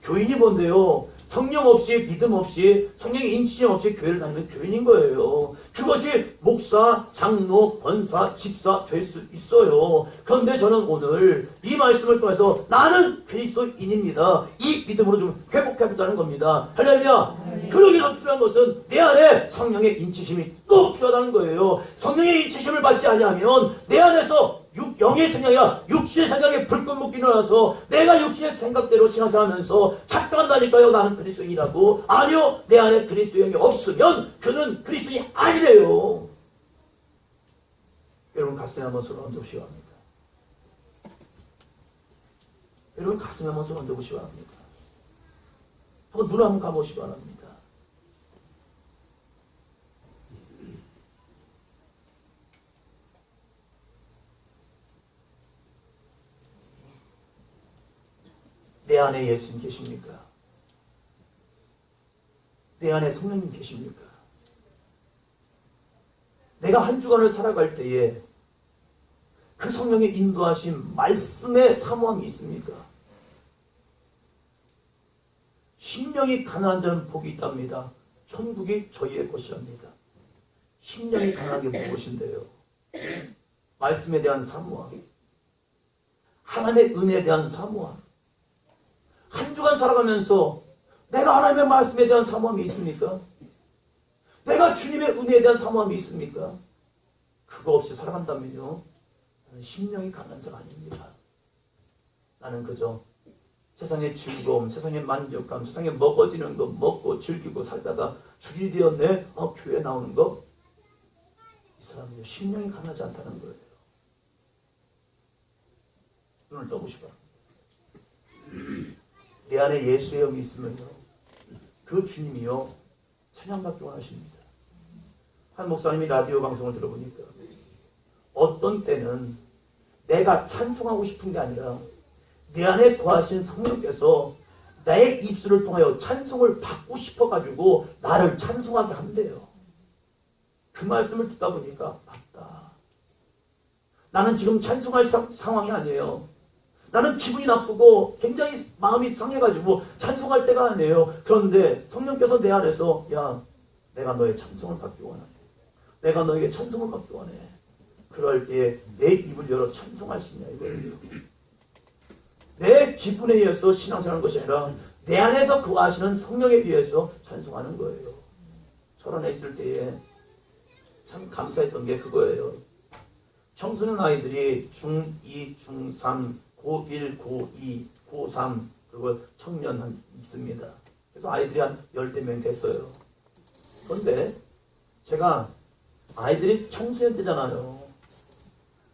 교인이 뭔데요? 성령 없이 믿음 없이 성령의 인치심 없이 교회를 다니는 교인인 거예요. 그것이 목사, 장로, 권사, 집사 될 수 있어요. 그런데 저는 오늘 이 말씀을 통해서 나는 그리스도인입니다. 이 믿음으로 좀 회복해보자는 겁니다. 할렐루야. 그러기 위해서 필요한 것은 내 안에 성령의 인치심이 또 필요하다는 거예요. 성령의 인치심을 받지 아니하면 내 안에서 영의 생각이나 육신의 생각에 불끈 일어나서 내가 육신의 생각대로 신앙생활하면서 착각한다니까요. 나는 그리스도인이라고. 아니요. 내 안에 그리스도 영이 없으면 그는 그리스도인이 아니래요. 여러분 가슴에 한번 손을 얹어보시기 바랍니다. 여러분 가슴에 한번 손을 얹어보시기 바랍니다. 한번 눈을 한번 감아보시기 바랍니다. 내 안에 예수님 계십니까? 내 안에 성령님 계십니까? 내가 한 주간을 살아갈 때에 그 성령의 인도하신 말씀의 사모함이 있습니까? 심령이 가난한 자는 복이 있답니다. 천국이 저희의 것이랍니다. 심령이 가난한 게 무엇인데요? 말씀에 대한 사모함, 하나님의 은혜에 대한 사모함. 한 주간 살아가면서 내가 하나님의 말씀에 대한 사모함이 있습니까? 내가 주님의 은혜에 대한 사모함이 있습니까? 그거 없이 살아간다면요 나는 심령이 가난한 자가 아닙니다. 나는 그저 세상의 즐거움, 세상의 만족감, 세상에 먹어지는 거 먹고 즐기고 살다가 주일이 되었네? 교회 나오는 거? 이 사람은 심령이 가난하지 않다는 거예요. 눈을 떠보시고 내 안에 예수의 영이 있으면요 그 주님이요 찬양받기 원하십니다. 한 목사님이 라디오 방송을 들어보니까 어떤 때는 내가 찬송하고 싶은 게 아니라 내 안에 거하신 성령께서 나의 입술을 통하여 찬송을 받고 싶어가지고 나를 찬송하게 한대요. 그 말씀을 듣다 보니까 맞다. 나는 지금 찬송할 상황이 아니에요. 나는 기분이 나쁘고 굉장히 마음이 상해가지고 찬송할 때가 아니에요. 그런데 성령께서 내 안에서 야, 내가 너의 찬송을 받기 원하네. 내가 너에게 찬송을 받기 원해. 그럴 때에 내 입을 열어 찬송할 수 있냐 이거예요. 내 기분에 의해서 신앙생활하는 것이 아니라 내 안에서 거하시는 성령에 의해서 찬송하는 거예요. 철원에 있을 때에 참 감사했던 게 그거예요. 청소년 아이들이 중2, 중3, 고1, 고2, 고3 그리고 청년 한 있습니다. 그래서 아이들이 한 10명 됐어요. 그런데 제가 아이들이 청소년 때잖아요.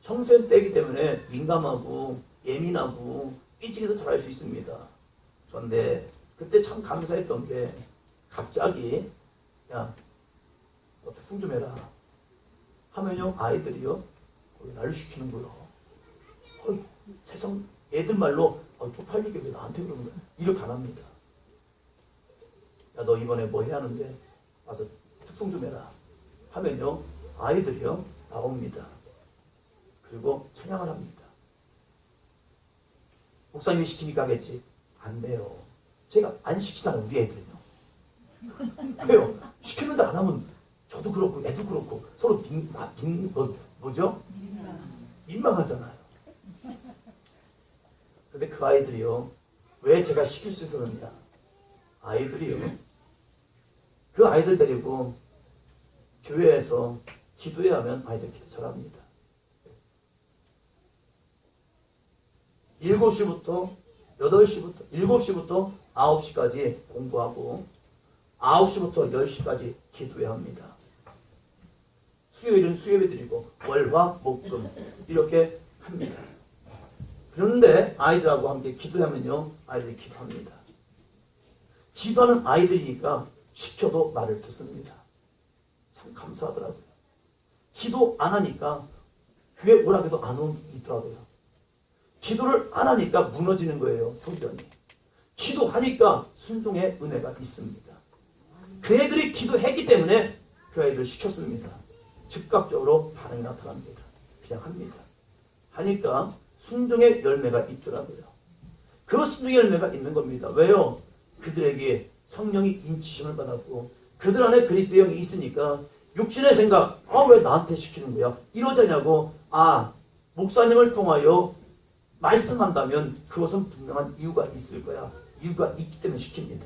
청소년 때이기 때문에 민감하고 예민하고 삐지기도 잘할 수 있습니다. 그런데 그때 참 감사했던 게 갑자기 야, 너 특승 좀 해라 하면요 아이들이요 나를 시키는 거예요. 세상 애들 말로 쪽팔리게 왜 나한테 그러는 거야? 이렇게 안 합니다. 야, 너 이번에 뭐 해야 하는데 와서 특성 좀 해라 하면요 아이들이요 나옵니다. 그리고 찬양을 합니다. 목사님이 시키니까 하겠지. 안 돼요. 제가 안 시키잖아요 우리 애들은요. 왜요? 시키는데 안 하면 저도 그렇고 애도 그렇고 서로 민망하잖아요. 근데 그 아이들이요 왜 제가 시킬 수 있었느냐. 아이들이요 그 아이들 데리고 교회에서 기도해야 하면 아이들 기도 잘합니다. 7시부터 8시부터 7시부터 9시까지 공부하고 9시부터 10시까지 기도해야 합니다. 수요일은 수요일 드리고 월화 목금 이렇게 합니다. 그런데 아이들하고 함께 기도하면요 아이들이 기도합니다. 기도하는 아이들이니까 시켜도 말을 듣습니다. 참 감사하더라고요. 기도 안 하니까 교회 오라고 해도 안 오더라고요. 기도를 안 하니까 무너지는 거예요. 소견이. 기도하니까 순종의 은혜가 있습니다. 그 애들이 기도했기 때문에 그 아이들 시켰습니다. 즉각적으로 반응이 나타납니다. 그냥 합니다. 하니까 순종의 열매가 있더라고요. 그 순종의 열매가 있는 겁니다. 왜요? 그들에게 성령이 인치심을 받았고 그들 안에 그리스도의 영이 있으니까 육신의 생각 왜 나한테 시키는 거야? 이러자냐고 목사님을 통하여 말씀한다면 그것은 분명한 이유가 있을 거야. 이유가 있기 때문에 시킵니다.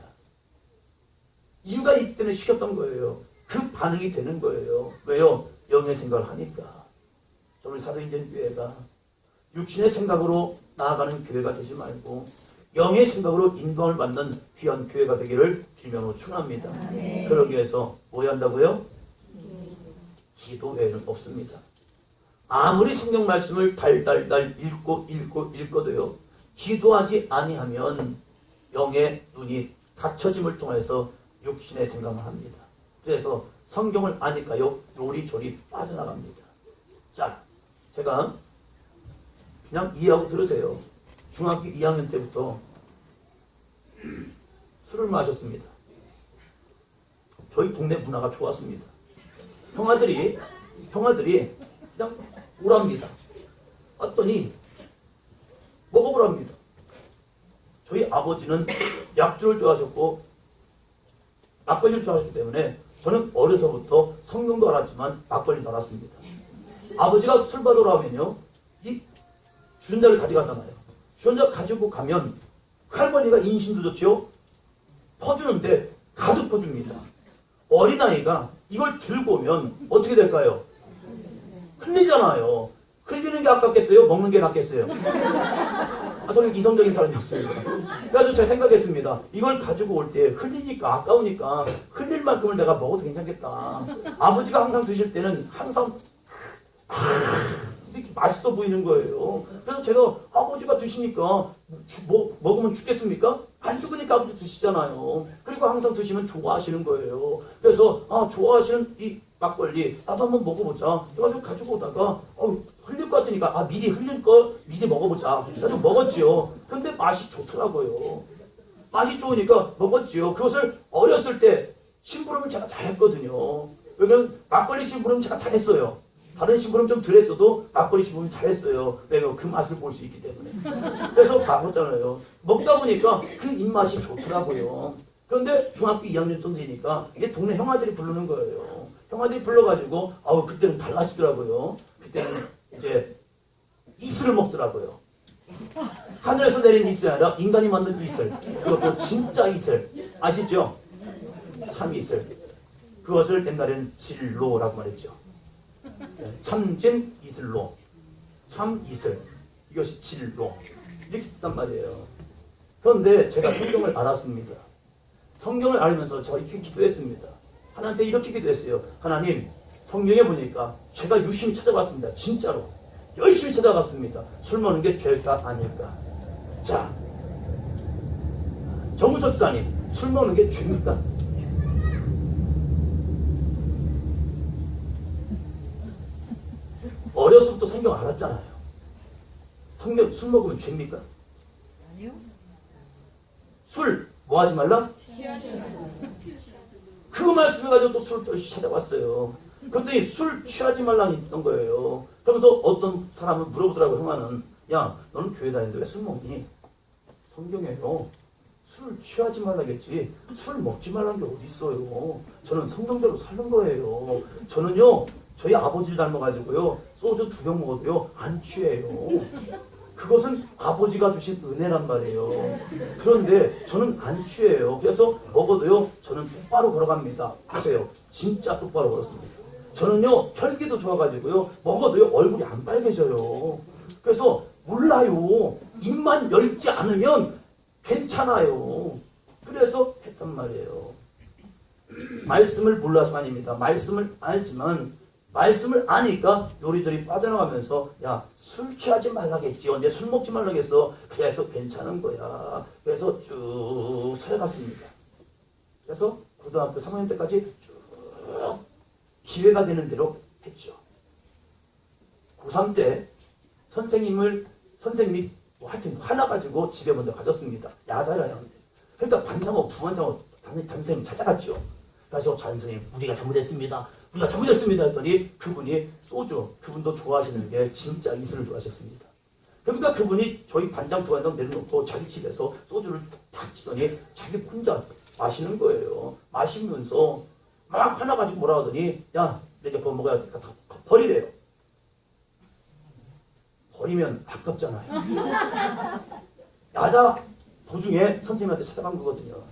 이유가 있기 때문에 시켰던 거예요. 그 반응이 되는 거예요. 왜요? 영의 생각을 하니까. 저는 사도인전 교회가 육신의 생각으로 나아가는 교회가 되지 말고 영의 생각으로 인도함을 받는 귀한 교회가 되기를 주님으로 축원합니다. 그러기 위해서 뭐 해야 한다고요? 기도 외에는 없습니다. 아무리 성경 말씀을 달달달 읽고도요 기도하지 아니하면 영의 눈이 닫혀짐을 통해서 육신의 생각을 합니다. 그래서 성경을 아니까요 요리조리 빠져나갑니다. 자, 제가 그냥 이해하고 들으세요. 중학교 2학년 때부터 술을 마셨습니다. 저희 동네 문화가 좋았습니다. 형아들이 그냥 오랍니다. 왔더니 먹어보랍니다. 저희 아버지는 약주를 좋아하셨고 막걸리를 좋아하셨기 때문에 저는 어려서부터 성경도 알았지만 막걸리도 알았습니다. 아버지가 술 받으러 가면요 이 주전자를 가져가잖아요. 주전자 가지고 가면 할머니가 인심도 좋지요. 퍼주는데 가득 퍼줍니다. 어린아이가 이걸 들고 오면 어떻게 될까요? 흘리잖아요. 흘리는 게 아깝겠어요? 먹는 게 낫겠어요? 저는 이성적인 사람이었습니다. 그래서 제가 생각했습니다. 이걸 가지고 올 때 흘리니까 아까우니까 흘릴 만큼을 내가 먹어도 괜찮겠다. 아버지가 항상 드실 때는 항상 이렇게 맛있어 보이는 거예요. 그래서 제가 아버지가 드시니까 먹으면 죽겠습니까? 안 죽으니까 아버지 드시잖아요. 그리고 항상 드시면 좋아하시는 거예요. 그래서 좋아하시는 이 막걸리 나도 한번 먹어보자. 그래가지고 가지고 오다가 흘릴 것 같으니까 미리 흘릴 거 미리 먹어보자. 그래서 먹었지요. 근데 맛이 좋더라고요. 맛이 좋으니까 먹었지요. 그것을 어렸을 때 심부름을 제가 잘했거든요. 왜냐면 막걸리 심부름 제가 잘했어요. 다른 심부름 좀 덜했어도 막걸리 심부름 잘했어요. 왜냐면 그 맛을 볼 수 있기 때문에. 그래서 바꿨잖아요. 먹다 보니까 그 입맛이 좋더라고요. 그런데 중학교 2학년 정도 되니까 이게 동네 형아들이 부르는 거예요. 형아들이 불러가지고 아우 그때는 달라지더라고요. 그때는 이제 이슬을 먹더라고요. 하늘에서 내린 이슬이 아니라 인간이 만든 이슬. 그것도 진짜 이슬. 아시죠? 참 이슬. 그것을 옛날엔 진로라고 말했죠. 참진 이슬로. 참 이슬. 이것이 진로. 이렇게 했단 말이에요. 그런데 제가 성경을 알았습니다. 성경을 알면서 제가 이렇게 기도했습니다. 하나님께 이렇게 기도했어요. 하나님, 성경에 보니까 제가 유심히 찾아봤습니다. 진짜로. 열심히 찾아봤습니다. 술 먹는 게 죄가 아닐까. 자, 정우섭 사님, 술 먹는 게 죄입니까? 어려서부터 성경 알았잖아요. 성경 술 먹으면 죄입니까? 아니요. 술 뭐 하지 말라? 그 말씀을 가지고 또 술을 또 찾아봤어요. 그랬더니 술 취하지 말라는 있던 거예요. 그러면서 어떤 사람은 물어보더라고요. 형아는 야 너는 교회 다니는데 왜 술 먹니? 성경에요. 술 취하지 말라겠지 술 먹지 말라는 게 어디 있어요. 저는 성경대로 사는 거예요. 저는요 저희 아버지를 닮아가지고요 소주 2병 먹어도요 안 취해요. 그것은 아버지가 주신 은혜란 말이에요. 그런데 저는 안 취해요. 그래서 먹어도요 저는 똑바로 걸어갑니다. 보세요. 진짜 똑바로 걸었습니다. 저는요 혈기도 좋아가지고요 먹어도요 얼굴이 안 빨개져요. 그래서 몰라요. 입만 열지 않으면 괜찮아요. 그래서 했단 말이에요. 말씀을 몰라서가 아닙니다. 말씀을 알지만 말씀을 아니까 요리조리 빠져나가면서 야 술 취하지 말라겠지요. 내 술 먹지 말라겠어. 그래서 괜찮은 거야. 그래서 쭉 살아갔습니다. 그래서 고등학교 3학년 때까지 쭉 기회가 되는 대로 했죠. 고3 때 선생님이 뭐 하여튼 화나가지고 집에 먼저 가졌습니다. 야자예요. 그러니까 반장하고 부반장하고 담임선생님 찾아갔죠. 그래서 선생님 우리가 잘못했습니다. 우리가 잘못했습니다 했더니 그분이 소주, 그분도 좋아하시는 게 진짜 이슬을 좋아하셨습니다. 그러니까 그분이 저희 반장, 부반장 내려놓고 자기 집에서 소주를 탁 치더니 자기 혼자 마시는 거예요. 마시면서 막 화나가지고 뭐라 하더니 야 이제 뭐 먹어야 되니까 다 버리래요. 버리면 아깝잖아요. 야자 도중에 선생님한테 찾아간 거거든요.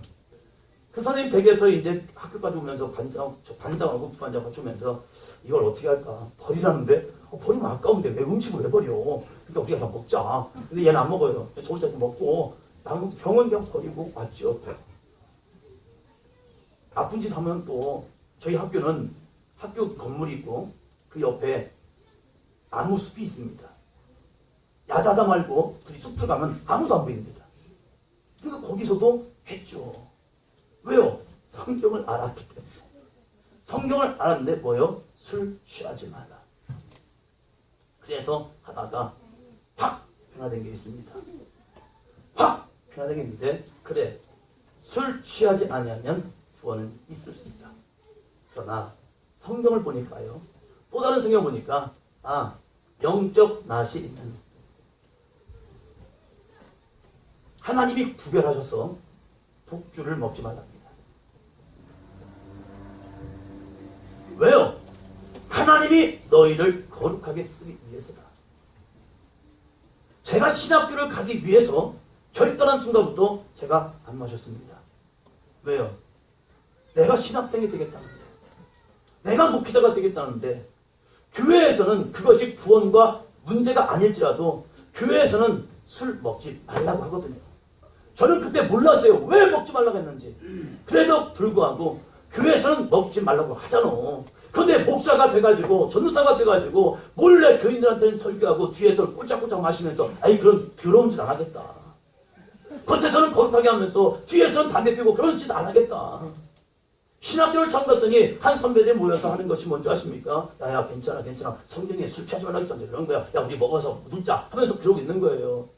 그 선생님 댁에서 이제 학교까지 오면서 반장하고 부반장 같이 오면서 이걸 어떻게 할까? 버리라는데 버리면 아까운데 왜 음식을 왜 버려? 그러니까 우리가 다 먹자. 근데 얘는 안 먹어요. 저 혼자 먹고 남은 병은 그냥 버리고 왔죠. 나쁜 짓 하면 또 저희 학교는 학교 건물이 있고 그 옆에 나무 숲이 있습니다. 야자다 말고 그 숲 들어가면 아무도 안 보입니다. 그러니까 거기서도 했죠. 왜요? 성경을 알았기 때문에. 성경을 알았는데 뭐요? 술 취하지 말라. 그래서 하다가 확 변화된 게 있습니다. 확 변화된 게 있는데 그래 술 취하지 아니하면 구원은 있을 수 있다. 그러나 성경을 보니까요. 또 다른 성경 보니까 영적 낫이 있는 하나님이 구별하셔서 독주를 먹지 말랍니다. 왜요? 하나님이 너희를 거룩하게 쓰기 위해서다. 제가 신학교를 가기 위해서 결단한 순간부터 제가 안 마셨습니다. 왜요? 내가 신학생이 되겠다는데, 내가 목회자가 되겠다는데, 교회에서는 그것이 구원과 문제가 아닐지라도 교회에서는 술 먹지 말라고 하거든요. 저는 그때 몰랐어요. 왜 먹지 말라고 했는지. 그래도 불구하고 교회에서는 먹지 말라고 하잖아. 그런데 목사가 돼가지고 전도사가 돼가지고 몰래 교인들한테는 설교하고 뒤에서 꼴짝꼴짝 마시면서 아이 그런 더러운 짓 안 하겠다. 겉에서는 거룩하게 하면서 뒤에서는 담배 피우고 그런 짓 안 하겠다. 신학교를 처음 갔더니 한 선배들 모여서 하는 것이 뭔지 아십니까? 야야 괜찮아 성경에 술 취하지 말라고 했잖아. 이런 거야. 야 우리 먹어서 눕자 하면서 그러고 있는 거예요.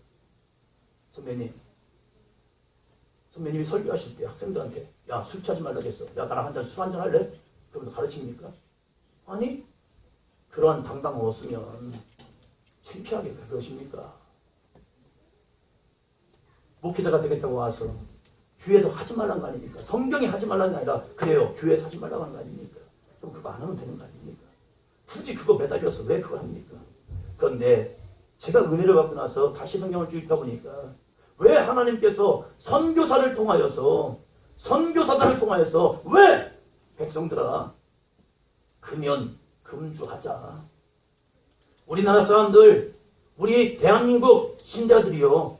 선배님이 설교하실 때 학생들한테 야 술 취하지 말라고 했어. 야 나랑 술 한잔 할래? 그러면서 가르칩니까? 아니, 그러한 당당 없으면 창피하게 왜 그러십니까? 목회자가 되겠다고 와서 교회에서 하지 말라는 거 아닙니까? 성경이 하지 말라는 게 아니라 그래요, 교회에서 하지 말라고 하는 거 아닙니까? 그럼 그거 안 하면 되는 거 아닙니까? 굳이 그거 매달려서 왜 그걸 합니까? 그런데 제가 은혜를 받고 나서 다시 성경을 쭉 읽다 보니까 왜 하나님께서 선교사들을 통하여서 왜 백성들아 금연 금주하자. 우리나라 사람들, 우리 대한민국 신자들이요,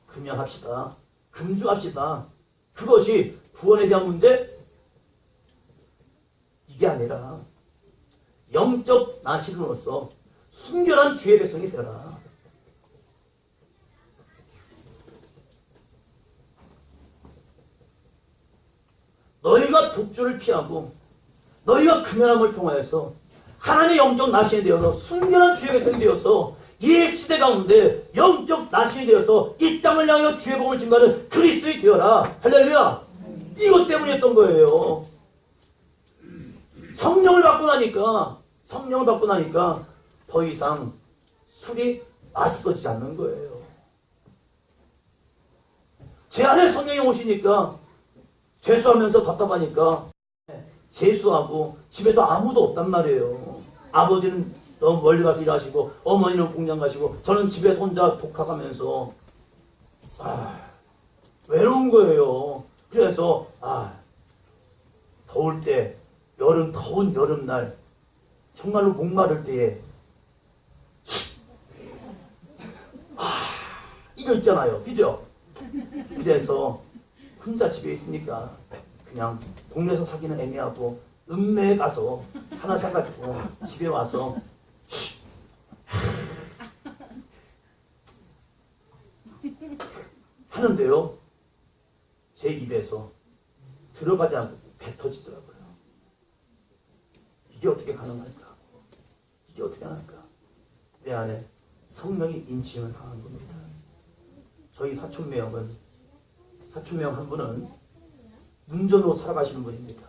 금연합시다. 금주합시다. 그것이 구원에 대한 문제? 이게 아니라 영적 나시로서 순결한 주의 백성이 되라. 너희가 독주를 피하고 너희가 금연함을 통하여서 하나님의 영적 나신이 되어서 순결한 주의 백성이 되어서 이 시대 가운데 영적 나신이 되어서 이 땅을 향하여 주의 복음을 증거하는 그리스도이 되어라. 할렐루야. 이것 때문이었던 거예요. 성령을 받고 나니까 더 이상 술이 맛있어지지 않는 거예요. 제 안에 성령이 오시니까 재수하면서 답답하니까 재수하고 집에서 아무도 없단 말이에요. 아버지는 너무 멀리 가서 일하시고 어머니는 공장 가시고 저는 집에서 혼자 독학하면서 외로운 거예요. 그래서 더울 때 더운 여름날 정말로 목마를 때에 이거 있잖아요. 그죠? 그래서 혼자 집에 있으니까 그냥 동네에서 사기는 애매하고 읍내에 가서 하나 사가지고 집에 와서 하는데요, 제 입에서 들어가지 않고 뱉어지더라고요. 이게 어떻게 가능할까? 이게 어떻게 할까? 내 안에 성령이 인침을 당한 겁니다. 저희 사촌매형 한 분은 운전으로 살아가시는 분입니다.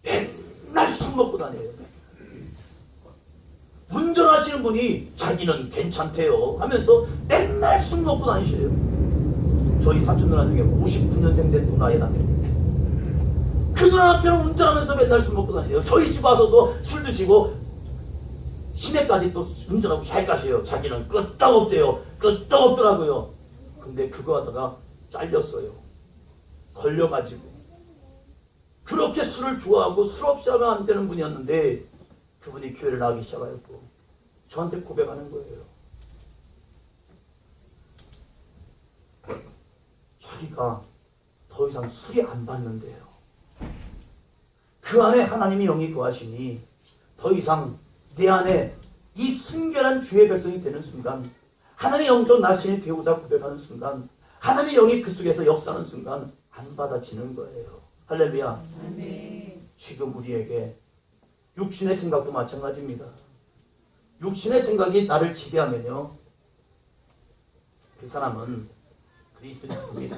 맨날 술 먹고 다녀요. 운전하시는 분이 자기는 괜찮대요 하면서 맨날 술 먹고 다니셔요. 저희 사촌 누나 중에 59년생 된 누나의 남편인데 그 누나 남편은 운전하면서 맨날 술 먹고 다녀요. 저희 집 와서도 술 드시고 시내까지 또 운전하고 잘 가세요. 자기는 끄떡없대요. 끄떡없더라고요. 근데 그거 하다가 잘렸어요. 걸려가지고. 그렇게 술을 좋아하고 술 없이 하면 안 되는 분이었는데 그분이 교회를 나가기 시작하였고 저한테 고백하는 거예요. 자기가 더 이상 술이 안 받는데요. 그 안에 하나님의 영이 거하시니 더 이상 내 안에 이 순결한 주의 백성이 되는 순간, 하나님의 영적 나신이 되고자 고백하는 순간, 하나님의 영이 그 속에서 역사하는 순간 안 받아지는 거예요. 할렐루야. 아멘. 지금 우리에게 육신의 생각도 마찬가지입니다. 육신의 생각이 나를 지배하면요, 그 사람은 그리스도인입니다.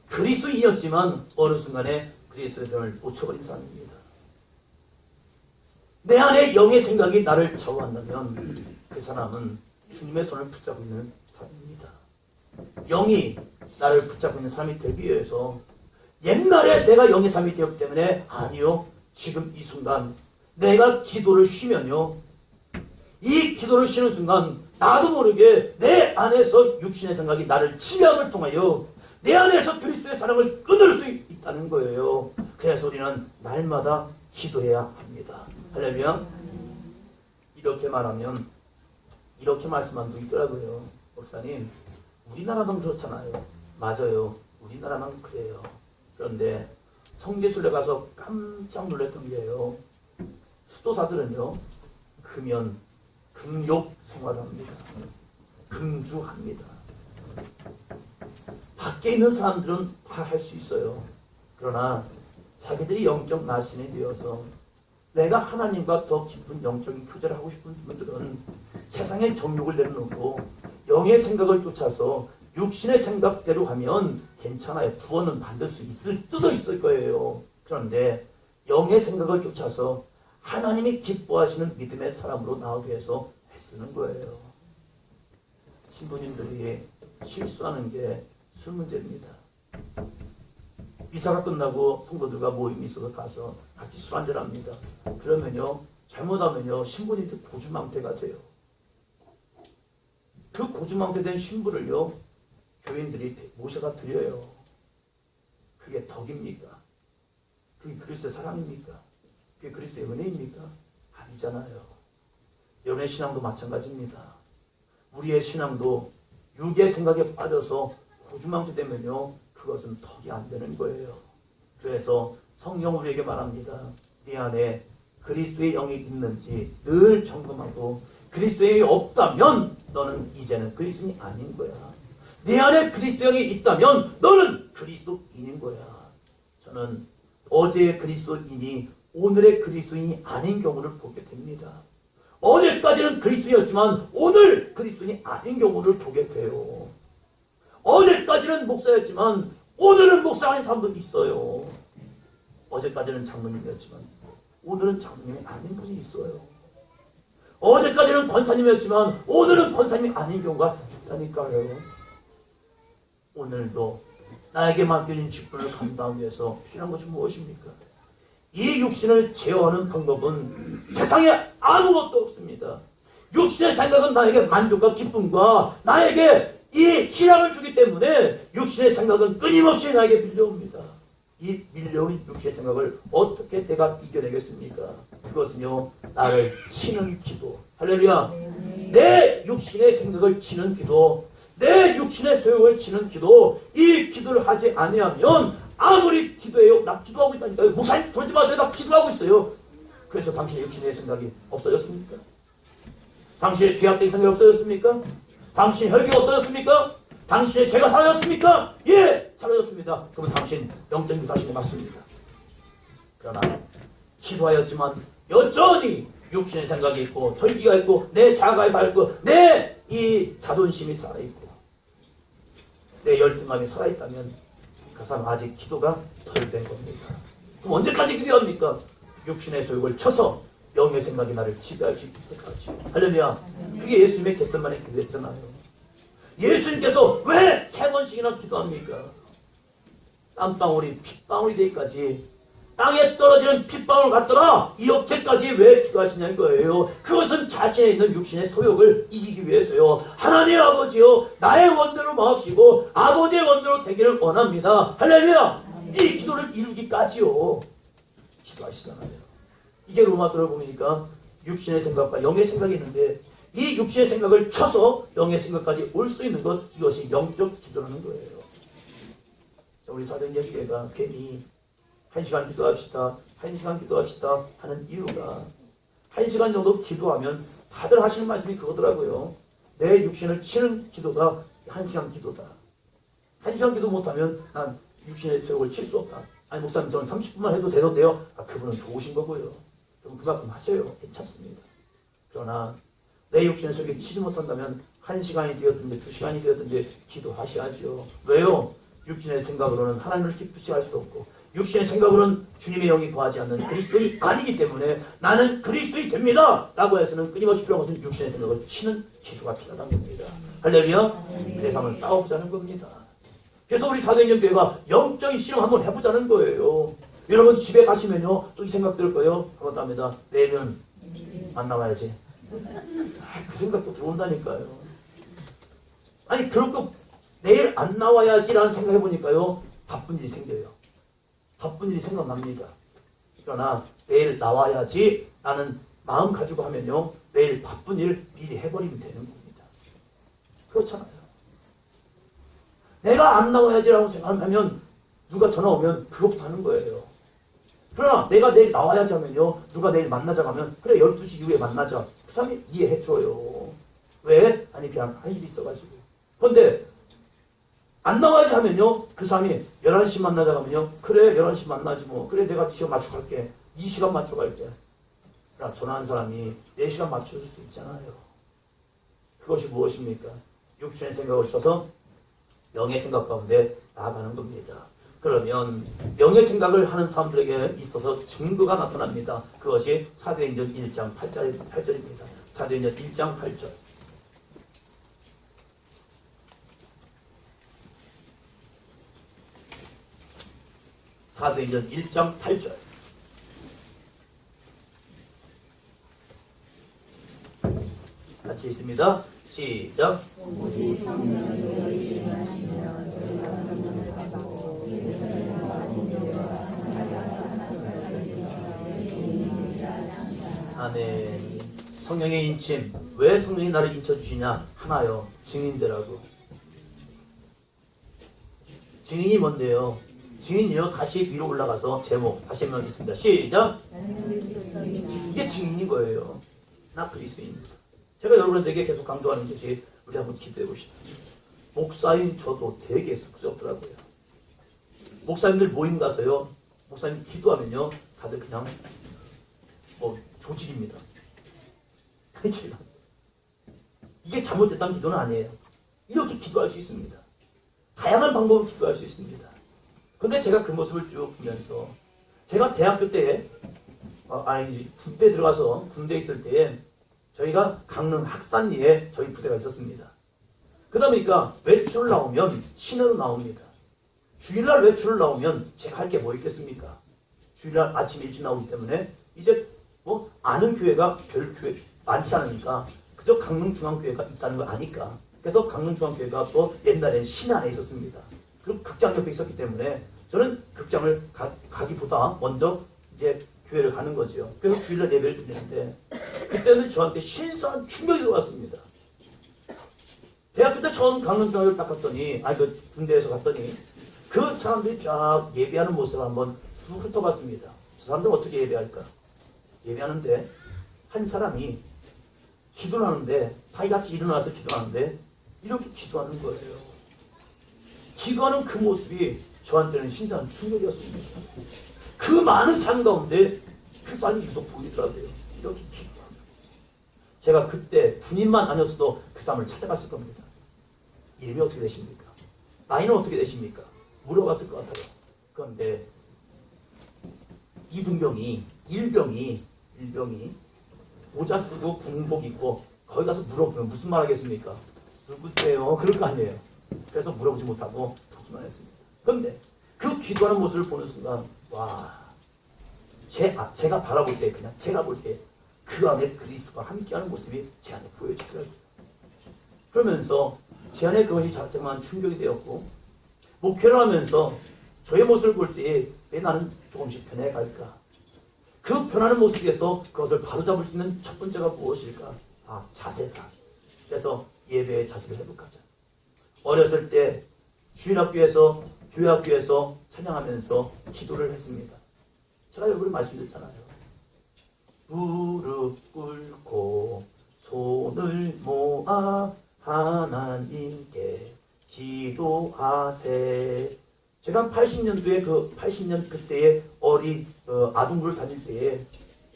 그리스도인이었지만 어느 순간에 그리스도의 등을 놓쳐버린 사람입니다. 내 안에 영의 생각이 나를 좌우한다면 그 사람은 주님의 손을 붙잡고 있는 사람입니다. 영이 나를 붙잡고 있는 사람이 되기 위해서 옛날에 내가 영의 삶이 되었기 때문에 아니요, 지금 이 순간 내가 기도를 쉬면요, 이 기도를 쉬는 순간 나도 모르게 내 안에서 육신의 생각이 나를 지배함을 통하여 내 안에서 그리스도의 사랑을 끊을 수 있다는 거예요. 그래서 우리는 날마다 기도해야 합니다. 할렐루야. 이렇게 말하면 이렇게 말씀한 분 있더라고요. 목사님, 우리나라만 그렇잖아요. 맞아요. 우리나라만 그래요. 그런데 성지순례 가서 깜짝 놀랐던 게요, 수도사들은요 금연, 금욕 생활을 합니다. 금주합니다. 밖에 있는 사람들은 다 할 수 있어요. 그러나 자기들이 영적 나신이 되어서 내가 하나님과 더 깊은 영적인 교제를 하고 싶은 분들은 세상의 정욕을 내려놓고 영의 생각을 쫓아서 육신의 생각대로 하면 괜찮아요. 구원은 받을 수 있을 거예요. 그런데 영의 생각을 쫓아서 하나님이 기뻐하시는 믿음의 사람으로 나오기 위해서 애쓰는 거예요. 신부님들이 실수하는 게 술 문제입니다. 미사가 끝나고 성도들과 모임이 있어서 가서 같이 술 한잔합니다. 그러면요, 잘못하면요, 신부님들 고주망태가 돼요. 그 고주망태된 신부를요, 교인들이 모셔다 드려요. 그게 덕입니까? 그게 그리스도의 사랑입니까? 그게 그리스도의 은혜입니까? 아니잖아요. 여러분의 신앙도 마찬가지입니다. 우리의 신앙도 육의 생각에 빠져서 고주망태 되면요, 그것은 덕이 안 되는 거예요. 그래서 성령 우리에게 말합니다. 네 안에 그리스도의 영이 있는지 늘 점검하고, 그리스도의 영이 없다면 너는 이제는 그리스도인이 아닌 거야. 네 안에 그리스도의 영이 있다면 너는 그리스도인인 거야. 저는 어제의 그리스도인이 오늘의 그리스도인이 아닌 경우를 보게 됩니다. 어제까지는 그리스도였지만 오늘 그리스도인이 아닌 경우를 보게 돼요. 어제까지는 목사였지만 오늘은 목사 아닌 사람도 있어요. 어제까지는 장로님이었지만 오늘은 장로님이 아닌 분이 있어요. 어제까지는 권사님이었지만 오늘은 권사님이 아닌 경우가 있다니까요. 오늘도 나에게 맡겨진 직분을 감당하기 위해서 필요한 것이 무엇입니까? 이 육신을 제어하는 방법은 세상에 아무것도 없습니다. 육신의 생각은 나에게 만족과 기쁨과 나에게 이 희락을 주기 때문에 육신의 생각은 끊임없이 나에게 밀려옵니다. 이 밀려오는 육신의 생각을 어떻게 내가 이겨내겠습니까? 그것은요, 나를 치는 기도. 할렐루야. 내 육신의 생각을 치는 기도, 내 육신의 소욕을 치는 기도, 이 기도를 하지 아니하면 아무리 기도해요, 나 기도하고 있다니까요. 목사님 그러지 마세요, 나 기도하고 있어요. 그래서 당신의 육신의 생각이 없어졌습니까? 당신의 죄악된 생각이 없어졌습니까? 당신의 혈기가 없어졌습니까? 당신의 죄가 사라졌습니까? 예, 사라졌습니다. 그러면 당신 영적인 자신이 맞습니다. 그러나 기도하였지만 여전히 육신의 생각이 있고 혈기가 있고 내 자아가 살아있고 내 이 자존심이 살아있고 내 열등감이 살아있다면 그 사람 아직 기도가 덜 된 겁니다. 그럼 언제까지 기도합니까? 육신의 소욕을 쳐서 영의 생각이 나를 지배할 수 있을까지. 할렐루야. 그게 예수님의 겟세마네 기도했잖아요. 예수님께서 왜 3번씩이나 기도합니까? 땀방울이 핏방울이 되기까지, 땅에 떨어지는 핏방울 같더라, 이렇게까지 왜 기도하시냐는 거예요. 그것은 자신에 있는 육신의 소욕을 이기기 위해서요. 하나님 아버지요, 나의 원대로 마옵시고 아버지의 원대로 되기를 원합니다. 할렐루야. 이 기도를 이루기까지요 기도하시잖아요. 이게 로마서를 보니까 육신의 생각과 영의 생각이 있는데, 이 육신의 생각을 쳐서 영의 생각까지 올 수 있는 것, 이것이 영적 기도라는 거예요. 우리 사도행전교회가 괜히 1시간 기도합시다, 1시간 기도합시다 하는 이유가, 1시간 정도 기도하면 다들 하시는 말씀이 그거더라고요. 내 육신을 치는 기도가 1시간 기도다. 1시간 기도 못하면 난 육신의 소욕을 칠 수 없다. 아니 목사님 저는 30분만 해도 되던데요. 그분은 좋으신 거고요. 그럼 그만큼 하셔요. 괜찮습니다. 그러나 내 육신의 소욕을 치지 못한다면 1시간이 되었든지 2시간이 되었든지 기도하셔야죠. 왜요? 육신의 생각으로는 하나님을 기쁘시게 할 수도 없고, 육신의 생각으로는 주님의 영이 거하지 않는 그리스도인이 아니기 때문에 나는 그리스도인이 됩니다 라고 해서는 끊임없이 필요한 것은 육신의 생각을 치는 기도가 필요하다는 겁니다. 할렐루야. 그래서 한번 싸워보자는 겁니다. 그래서 우리 사도행전교회가 영적인 실험 한번 해보자는 거예요. 여러분 집에 가시면요 또 이 생각 들 거예요. 한번 합니다. 내일은 안 나와야지. 그 생각도 들어온다니까요. 아니 그렇고 내일 안 나와야지라는 생각해보니까요 바쁜 일이 생겨요. 바쁜 일이 생각납니다. 그러나 내일 나와야지 라는 마음 가지고 하면요 내일 바쁜 일 미리 해버리면 되는 겁니다. 그렇잖아요. 내가 안 나와야지라고 생각하면 누가 전화 오면 그것부터 하는 거예요. 그러나 내가 내일 나와야지 하면요 누가 내일 만나자고 하면 그래 12시 이후에 만나자. 그 사람이 이해해줘요. 왜? 아니 그냥 할 일이 있어가지고. 그런데 안 나와야지 하면요 그 사람이 11시 만나자고 하면요 그래 11시 만나지 뭐. 그래 내가 시간 맞춰 갈게. 이 시간 맞춰 갈게. 그러나 전화한 사람이 4시간 맞춰줄 수도 있잖아요. 그것이 무엇입니까? 육신의 생각을 쳐서 영의 생각 가운데 나아가는 겁니다. 그러면 명예 생각을 하는 사람들에게 있어서 증거가 나타납니다. 그것이 사도행전 1장 8절입니다. 사도행전 1장 8절. 사도행전 1장 8절. 같이 있습니다. 시작. 오직 성령이 너희에게 임하시며 너희가 권능을 받고 예루살렘 모든 유대와 사마리아 땅까지 내 증인이라 하시니라. 아멘. 성령의 인침. 왜 성령이 나를 인쳐주시냐? 하나요. 증인되라고. 증인이 뭔데요? 증인이요. 다시 위로 올라가서 제목 다시 한번 있습니다. 시작. 이게 증인인 거예요. 나 그리스도인입니다. 제가 여러분에게 계속 강조하는 것이 우리 한번 기도해 보시다. 목사인 저도 되게 쑥스럽더라고요. 목사님들 모임 가서요. 목사님 기도하면요. 다들 그냥 조직입니다. 이게 잘못됐다는 기도는 아니에요. 이렇게 기도할 수 있습니다. 다양한 방법으로 기도할 수 있습니다. 근데 제가 그 모습을 쭉 보면서 제가 대학교 때 군대 들어가서 군대 있을 때에 저희가 강릉 학산리에 저희 부대가 있었습니다. 그러다 보니까 외출 나오면 시내로 나옵니다. 주일날 외출을 나오면 제가 할 게 뭐 있겠습니까? 주일날 아침 일찍 나오기 때문에 이제 아는 교회가 별 교회 많지 않으니까 그저 강릉중앙교회가 있다는 걸 아니까 그래서 강릉중앙교회가 또 옛날엔 시내 안에 있었습니다. 그리고 극장 옆에 있었기 때문에 저는 극장을 가기보다 먼저 이제 교회를 가는 거죠. 그래서 주일날 예배를 드리는데 그때는 저한테 신선한 충격이 왔습니다. 대학교 때 처음 강릉중학교를 딱 갔더니 그 군대에서 갔더니 그 사람들이 쫙 예배하는 모습을 한번 쭉 훑어봤습니다. 저 사람들은 어떻게 예배할까? 예배하는데 한 사람이 기도를 하는데 다 같이 일어나서 기도하는데 이렇게 기도하는 거예요. 기도하는 그 모습이 저한테는 신선한 충격이었습니다. 그 많은 사람 가운데 그 사람이 유독 보이더라고요. 이렇게 기도합니다. 제가 그때 군인만 아니었어도 그 사람을 찾아갔을 겁니다. 이름이 어떻게 되십니까? 나이는 어떻게 되십니까? 물어봤을 것 같아요. 그런데 이등병이 일병이 모자 쓰고 군복 입고 거기 가서 물어보면 무슨 말 하겠습니까? 누구세요? 그럴 거 아니에요. 그래서 물어보지 못하고 듣기만 했습니다. 그런데 그 기도하는 모습을 보는 순간 와, 제가 바라볼 때 그냥 제가 볼 때 그 안에 그리스도가 함께하는 모습이 제 안에 보여지더라고요. 그러면서 제 안에 그것이 자체만 충격이 되었고 목회를 하면서 저의 모습을 볼 때 왜 나는 조금씩 변해갈까? 그 변하는 모습에서 그것을 바로잡을 수 있는 첫 번째가 무엇일까? 자세다. 그래서 예배의 자세를 회복하자. 어렸을 때 주일학교에서 교회학교에서 찬양하면서 기도를 했습니다. 제가 여러분 말씀드렸잖아요. 무릎 꿇고 손을 모아 하나님께 기도하세. 제가 80년도에 80년 그때의 아동부를 다닐 때에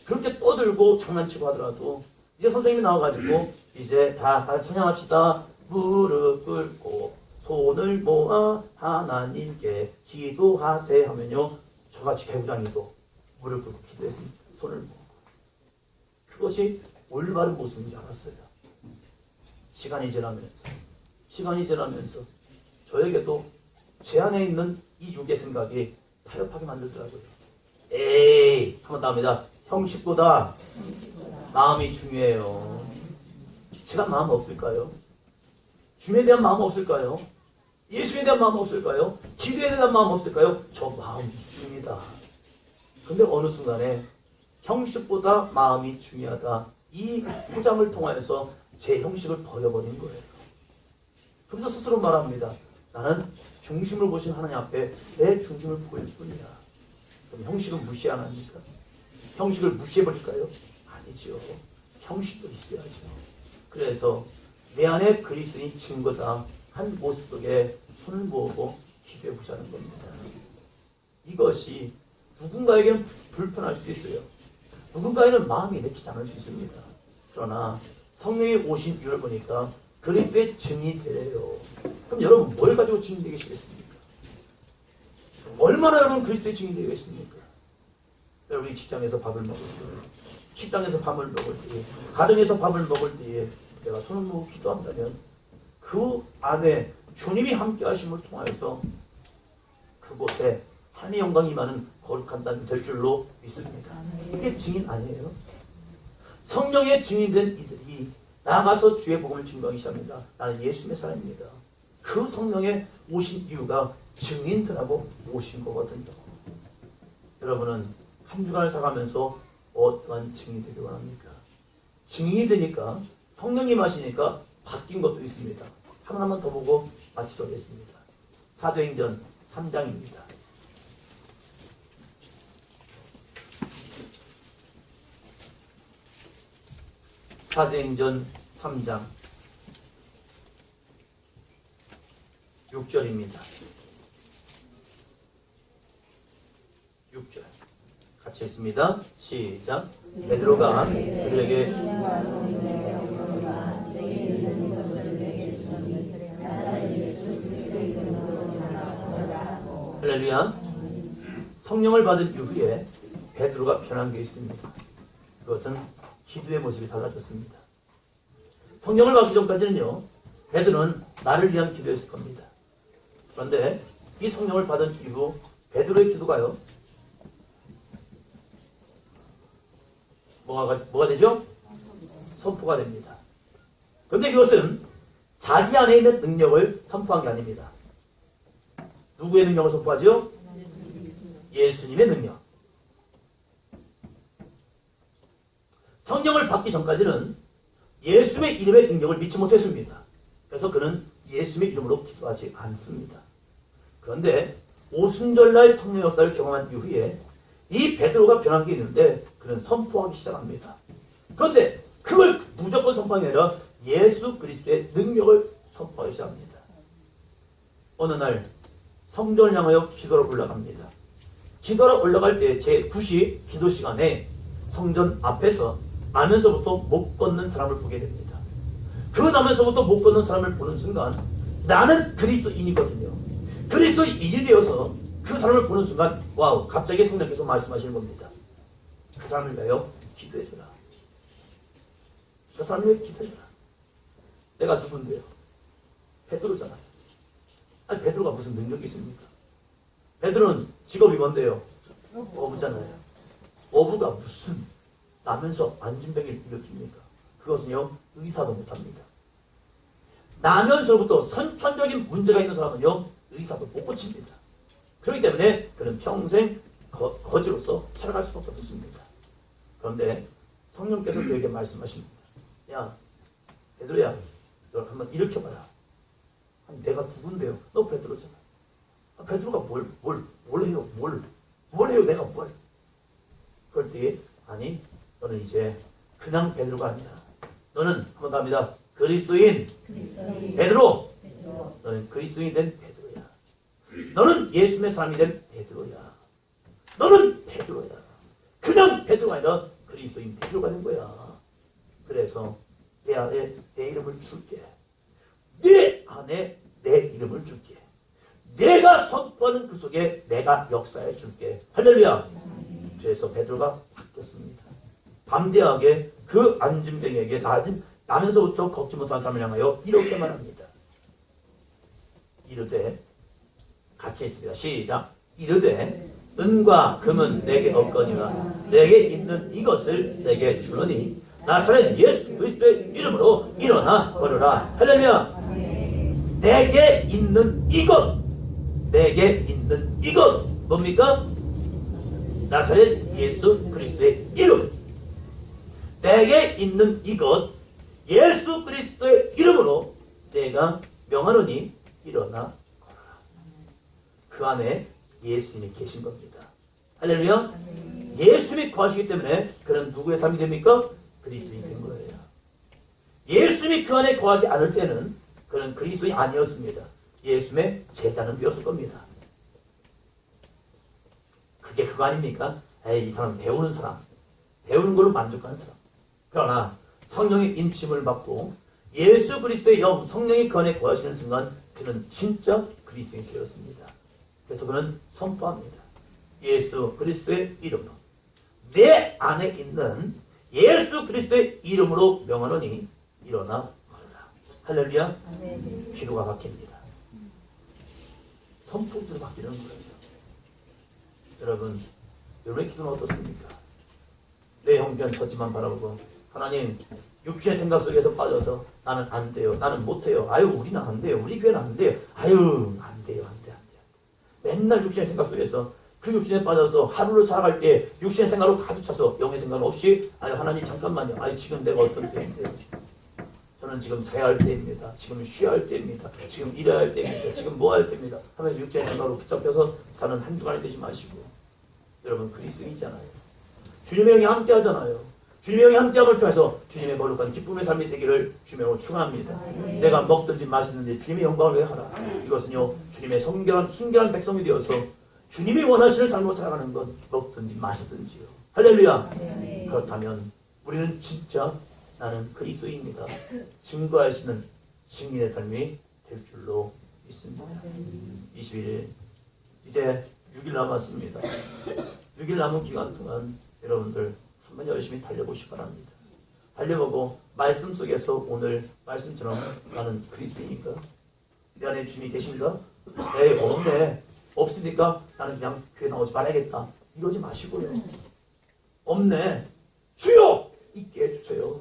그렇게 떠들고 장난치고 하더라도 이제 선생님이 나와가지고 이제 다 찬양합시다. 무릎 꿇고 손을 모아 하나님께 기도하세 하면요. 저같이 개구장이도 무릎 꿇고 기도했습니다. 손을 모으고. 그것이 올바른 모습인 줄 알았어요. 시간이 지나면서 저에게도 제 안에 있는 이 육의 생각이 타협하게 만들더라고요. 에이, 한번 더 합니다. 형식보다 마음이 중요해요. 제가 마음 없을까요? 주님에 대한 마음 없을까요? 예수에 대한 마음 없을까요? 기도에 대한 마음 없을까요? 저 마음 있습니다. 근데 어느 순간에 형식보다 마음이 중요하다. 이 포장을 통하여서 제 형식을 버려버린 거예요. 그래서 스스로 말합니다. 나는 중심을 보신 하나님 앞에 내 중심을 보일 뿐이야. 그럼 형식은 무시 안 합니까? 형식을 무시해버릴까요? 아니죠. 형식도 있어야죠. 그래서 내 안에 그리스도인 증거다 한 모습 속에 손을 모으고 기도해 보자는 겁니다. 이것이 누군가에게는 불편할 수도 있어요. 누군가에는 마음이 내키지 않을 수 있습니다. 그러나 성령이 오신 이유를 보니까 그리스도의 증인이 되래요. 그럼 여러분 뭘 가지고 증인되시겠습니까? 얼마나 여러분 그리스도의 증인이 되겠습니까? 여러분이 직장에서 밥을 먹을 때, 식당에서 밥을 먹을 때, 가정에서 밥을 먹을 때에 내가 손을 모으고 기도한다면 그 안에 주님이 함께 하심을 통하여서 그곳에 하나님의 영광이 임하는 거룩한 땅이 될 줄로 믿습니다. 이게 증인 아니에요? 성령의 증인된 이들이 나가서 주의 복음을 증거하기 시작합니다. 나는 예수님의 사람입니다. 그 성령의 오신 이유가 증인들하고 오신 거거든요. 여러분은 한 주간을 살아가면서 어떠한 증인이 되기 원합니까? 증인이 되니까 성령님 하시니까 바뀐 것도 있습니다. 하나만 더 보고 마치도록 하겠습니다. 사도행전 3장입니다. 사도행전 3장 6절입니다. 6절 같이 했습니다. 시작. 베드로가 그들에게 할렐루야. 성령을 받은 이후에 베드로가 변한 게 있습니다. 그것은 기도의 모습이 달라졌습니다. 성령을 받기 전까지는요, 베드로는 나를 위한 기도였을 겁니다. 그런데 이 성령을 받은 이후 베드로의 기도가요, 뭐가 되죠? 선포가 됩니다. 그런데 이것은 자기 안에 있는 능력을 선포한 게 아닙니다. 누구의 능력을 선포하죠? 예수님의 능력. 성령을 받기 전까지는 예수님의 이름의 능력을 믿지 못했습니다. 그래서 그는 예수님의 이름으로 기도하지 않습니다. 그런데 오순절날 성령 역사를 경험한 이후에 이 베드로가 변한 게 있는데 그는 선포하기 시작합니다. 그런데 그걸 무조건 선포하는 게 아니라 예수 그리스도의 능력을 선포하기 시작합니다. 어느 날 성전을 향하여 기도로 올라갑니다. 기도로 올라갈 때 제9시 기도 시간에 성전 앞에서 나면서부터 못 걷는 사람을 보게 됩니다. 그 나면서부터 못 걷는 사람을 보는 순간 나는 그리스도인이거든요. 그리스도인이 되어서 그 사람을 보는 순간 와우, 갑자기 성령께서 말씀하시는 겁니다. 그 사람을 위하여 기도해줘라. 그 사람을 위하여 기도해줘라. 내가 누군데요? 베드로잖아. 아니 베드로가 무슨 능력이 있습니까? 베드로는 직업이 뭔데요? 어부잖아요. 어부가 무슨 나면서 안진병을 일으킵니까? 그것은요, 의사도 못합니다. 나면서부터 선천적인 문제가 있는 사람은요, 의사도 못 고칩니다. 그렇기 때문에 그는 평생 거지로서 살아갈 수밖에 없습니다. 그런데 성령께서 그에게 말씀하십니다. 야, 베드로야, 너 한번 일으켜봐라. 아니, 내가 누군데요? 너 베드로잖아. 아, 베드로가 뭘 해요? 뭘 해요? 내가 뭘? 그럴 때 아니, 너는 이제 그냥 베드로가 아니야. 너는 한번 더 합니다. 그리스도인 베드로. 너는 그리스도인이 된 베드로야. 너는 예수님의 사람이 된 베드로야. 너는 베드로야. 그냥 베드로가 아니라 그리스도인 베드로가 된 거야. 그래서 내 안에 내 이름을 줄게. 내 안에 내 이름을 줄게. 내가 선포하는 그 속에 내가 역사해 줄게. 할렐루야. 그래서 베드로가 바뀌었습니다. 담대하게 그 안진병에게 나면서부터 걷지 못한 사람을 향하여 이렇게 말합니다. 이르되, 같이 했습니다. 시작. 이르되 은과 금은 내게 없거니와 내게 있는 이것을 내게 주노니 나사렛 예수 그리스도의 이름으로 일어나 걸으라. 할렐루야. 내게 있는 이것, 내게 있는 이것 뭡니까? 나사렛 예수 그리스도의 이름. 내게 있는 이것 예수 그리스도의 이름으로 내가 명하노니 일어나 걸어라. 그 안에 예수님이 계신 겁니다. 할렐루야. 예수님이 거하시기 때문에 그는 누구의 삶이 됩니까? 그리스도인이 된 거예요. 예수님이 그 안에 거하지 않을 때는 그는 그리스도인이 아니었습니다. 예수님의 제자는 되었을 겁니다. 그게 그거 아닙니까? 에이, 이 사람 배우는 사람, 배우는 걸로 만족하는 사람. 그러나 성령의 인침을 받고 예수 그리스도의 영, 성령이 그 안에 거하시는 순간 그는 진짜 그리스도인이 되었습니다. 그래서 그는 선포합니다. 예수 그리스도의 이름으로 내 안에 있는 예수 그리스도의 이름으로 명하노니 일어나 걸어라. 할렐루야. 기도가 바뀝니다. 선포도 바뀌는 거예요. 여러분의 기도는 어떻습니까? 내 형편 처지만 바라보고 하나님 육신의 생각 속에서 빠져서 나는 안 돼요. 나는 못 해요. 아유 우리는 안 돼요. 우리 교회는 안 돼요. 아유 안 돼요. 안 돼. 맨날 육신의 생각 속에서 그 육신에 빠져서 하루를 살아갈 때 육신의 생각으로 가득 차서 영의 생각 없이 아유 하나님 잠깐만요. 아유 지금 내가 어떤 때인데요. 저는 지금 자야 할 때입니다. 지금 쉬어야 할 때입니다. 지금 일해야 할 때입니다. 지금 뭐 할 때입니다. 하면서 육신의 생각으로 붙잡혀서 사는 한 주간이 되지 마시고 여러분 그리스도이잖아요. 주님의 영이 함께 하잖아요. 주님의 영이 함께함을 통해서 주님의 거룩한 기쁨의 삶이 되기를 주님으로 축원합니다. 내가 먹든지 마시든지 주님의 영광을 위해 하라. 이것은요 주님의 성결한 순결한 백성이 되어서 주님이 원하시는 삶으로 살아가는 것 먹든지 마시든지요. 할렐루야. 그렇다면 우리는 진짜 나는 그리스도입니다. 증거할 수 있는 증인의 삶이 될 줄로 믿습니다. 21일 이제 6일 남았습니다. 6일 남은 기간 동안 여러분들 한번 열심히 달려보시기 바랍니다. 달려보고 말씀 속에서 오늘 말씀처럼 나는 그리스도인가? 내 안에 주님이 계신가? 네, 없네. 없으니까 나는 그냥 교회 나오지 말아야겠다. 이러지 마시고요. 없네. 주여! 있게 해주세요.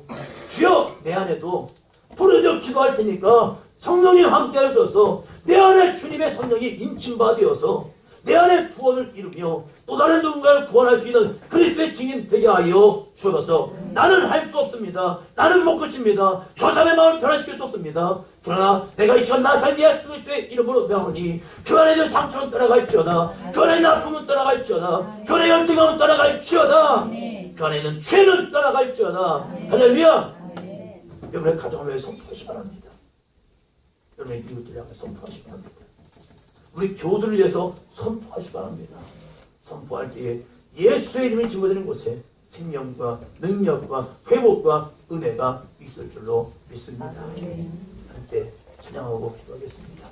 주여! 내 안에도 부르짖어 기도할 테니까 성령님 함께 하셔서 내 안에 주님의 성령이 인침받아서 내 안에 구원을 이루며 또 다른 누군가를 구원할 수 있는 그리스도의 증인 되게 하여 주셔서 나는 할 수 없습니다. 나는 못 고칩니다. 저 사람의 마음을 변화시킬 수 없습니다. 그러나 내가 이 시간 나사렛 예수 그리스도의 이름으로 명하니 그 안에 있는 상처는 떠나갈지어다. 그 안에 있는 아픔은 떠나갈지어다. 그 안에 열등감은 떠나갈지어다. 그 안에 있는 죄는 떠나갈지어다. 할렐루야. 여러분의 가정을 위해 선포하시기 바랍니다. 여러분의 이웃들을 향해 선포하시기 바랍니다. 우리 교우들을 위해서 선포하시기 바랍니다. 선포할 때에 예수의 이름이 증거되는 곳에 생명과 능력과 회복과 은혜가 있을 줄로 믿습니다. 함께 찬양하고 기도하겠습니다.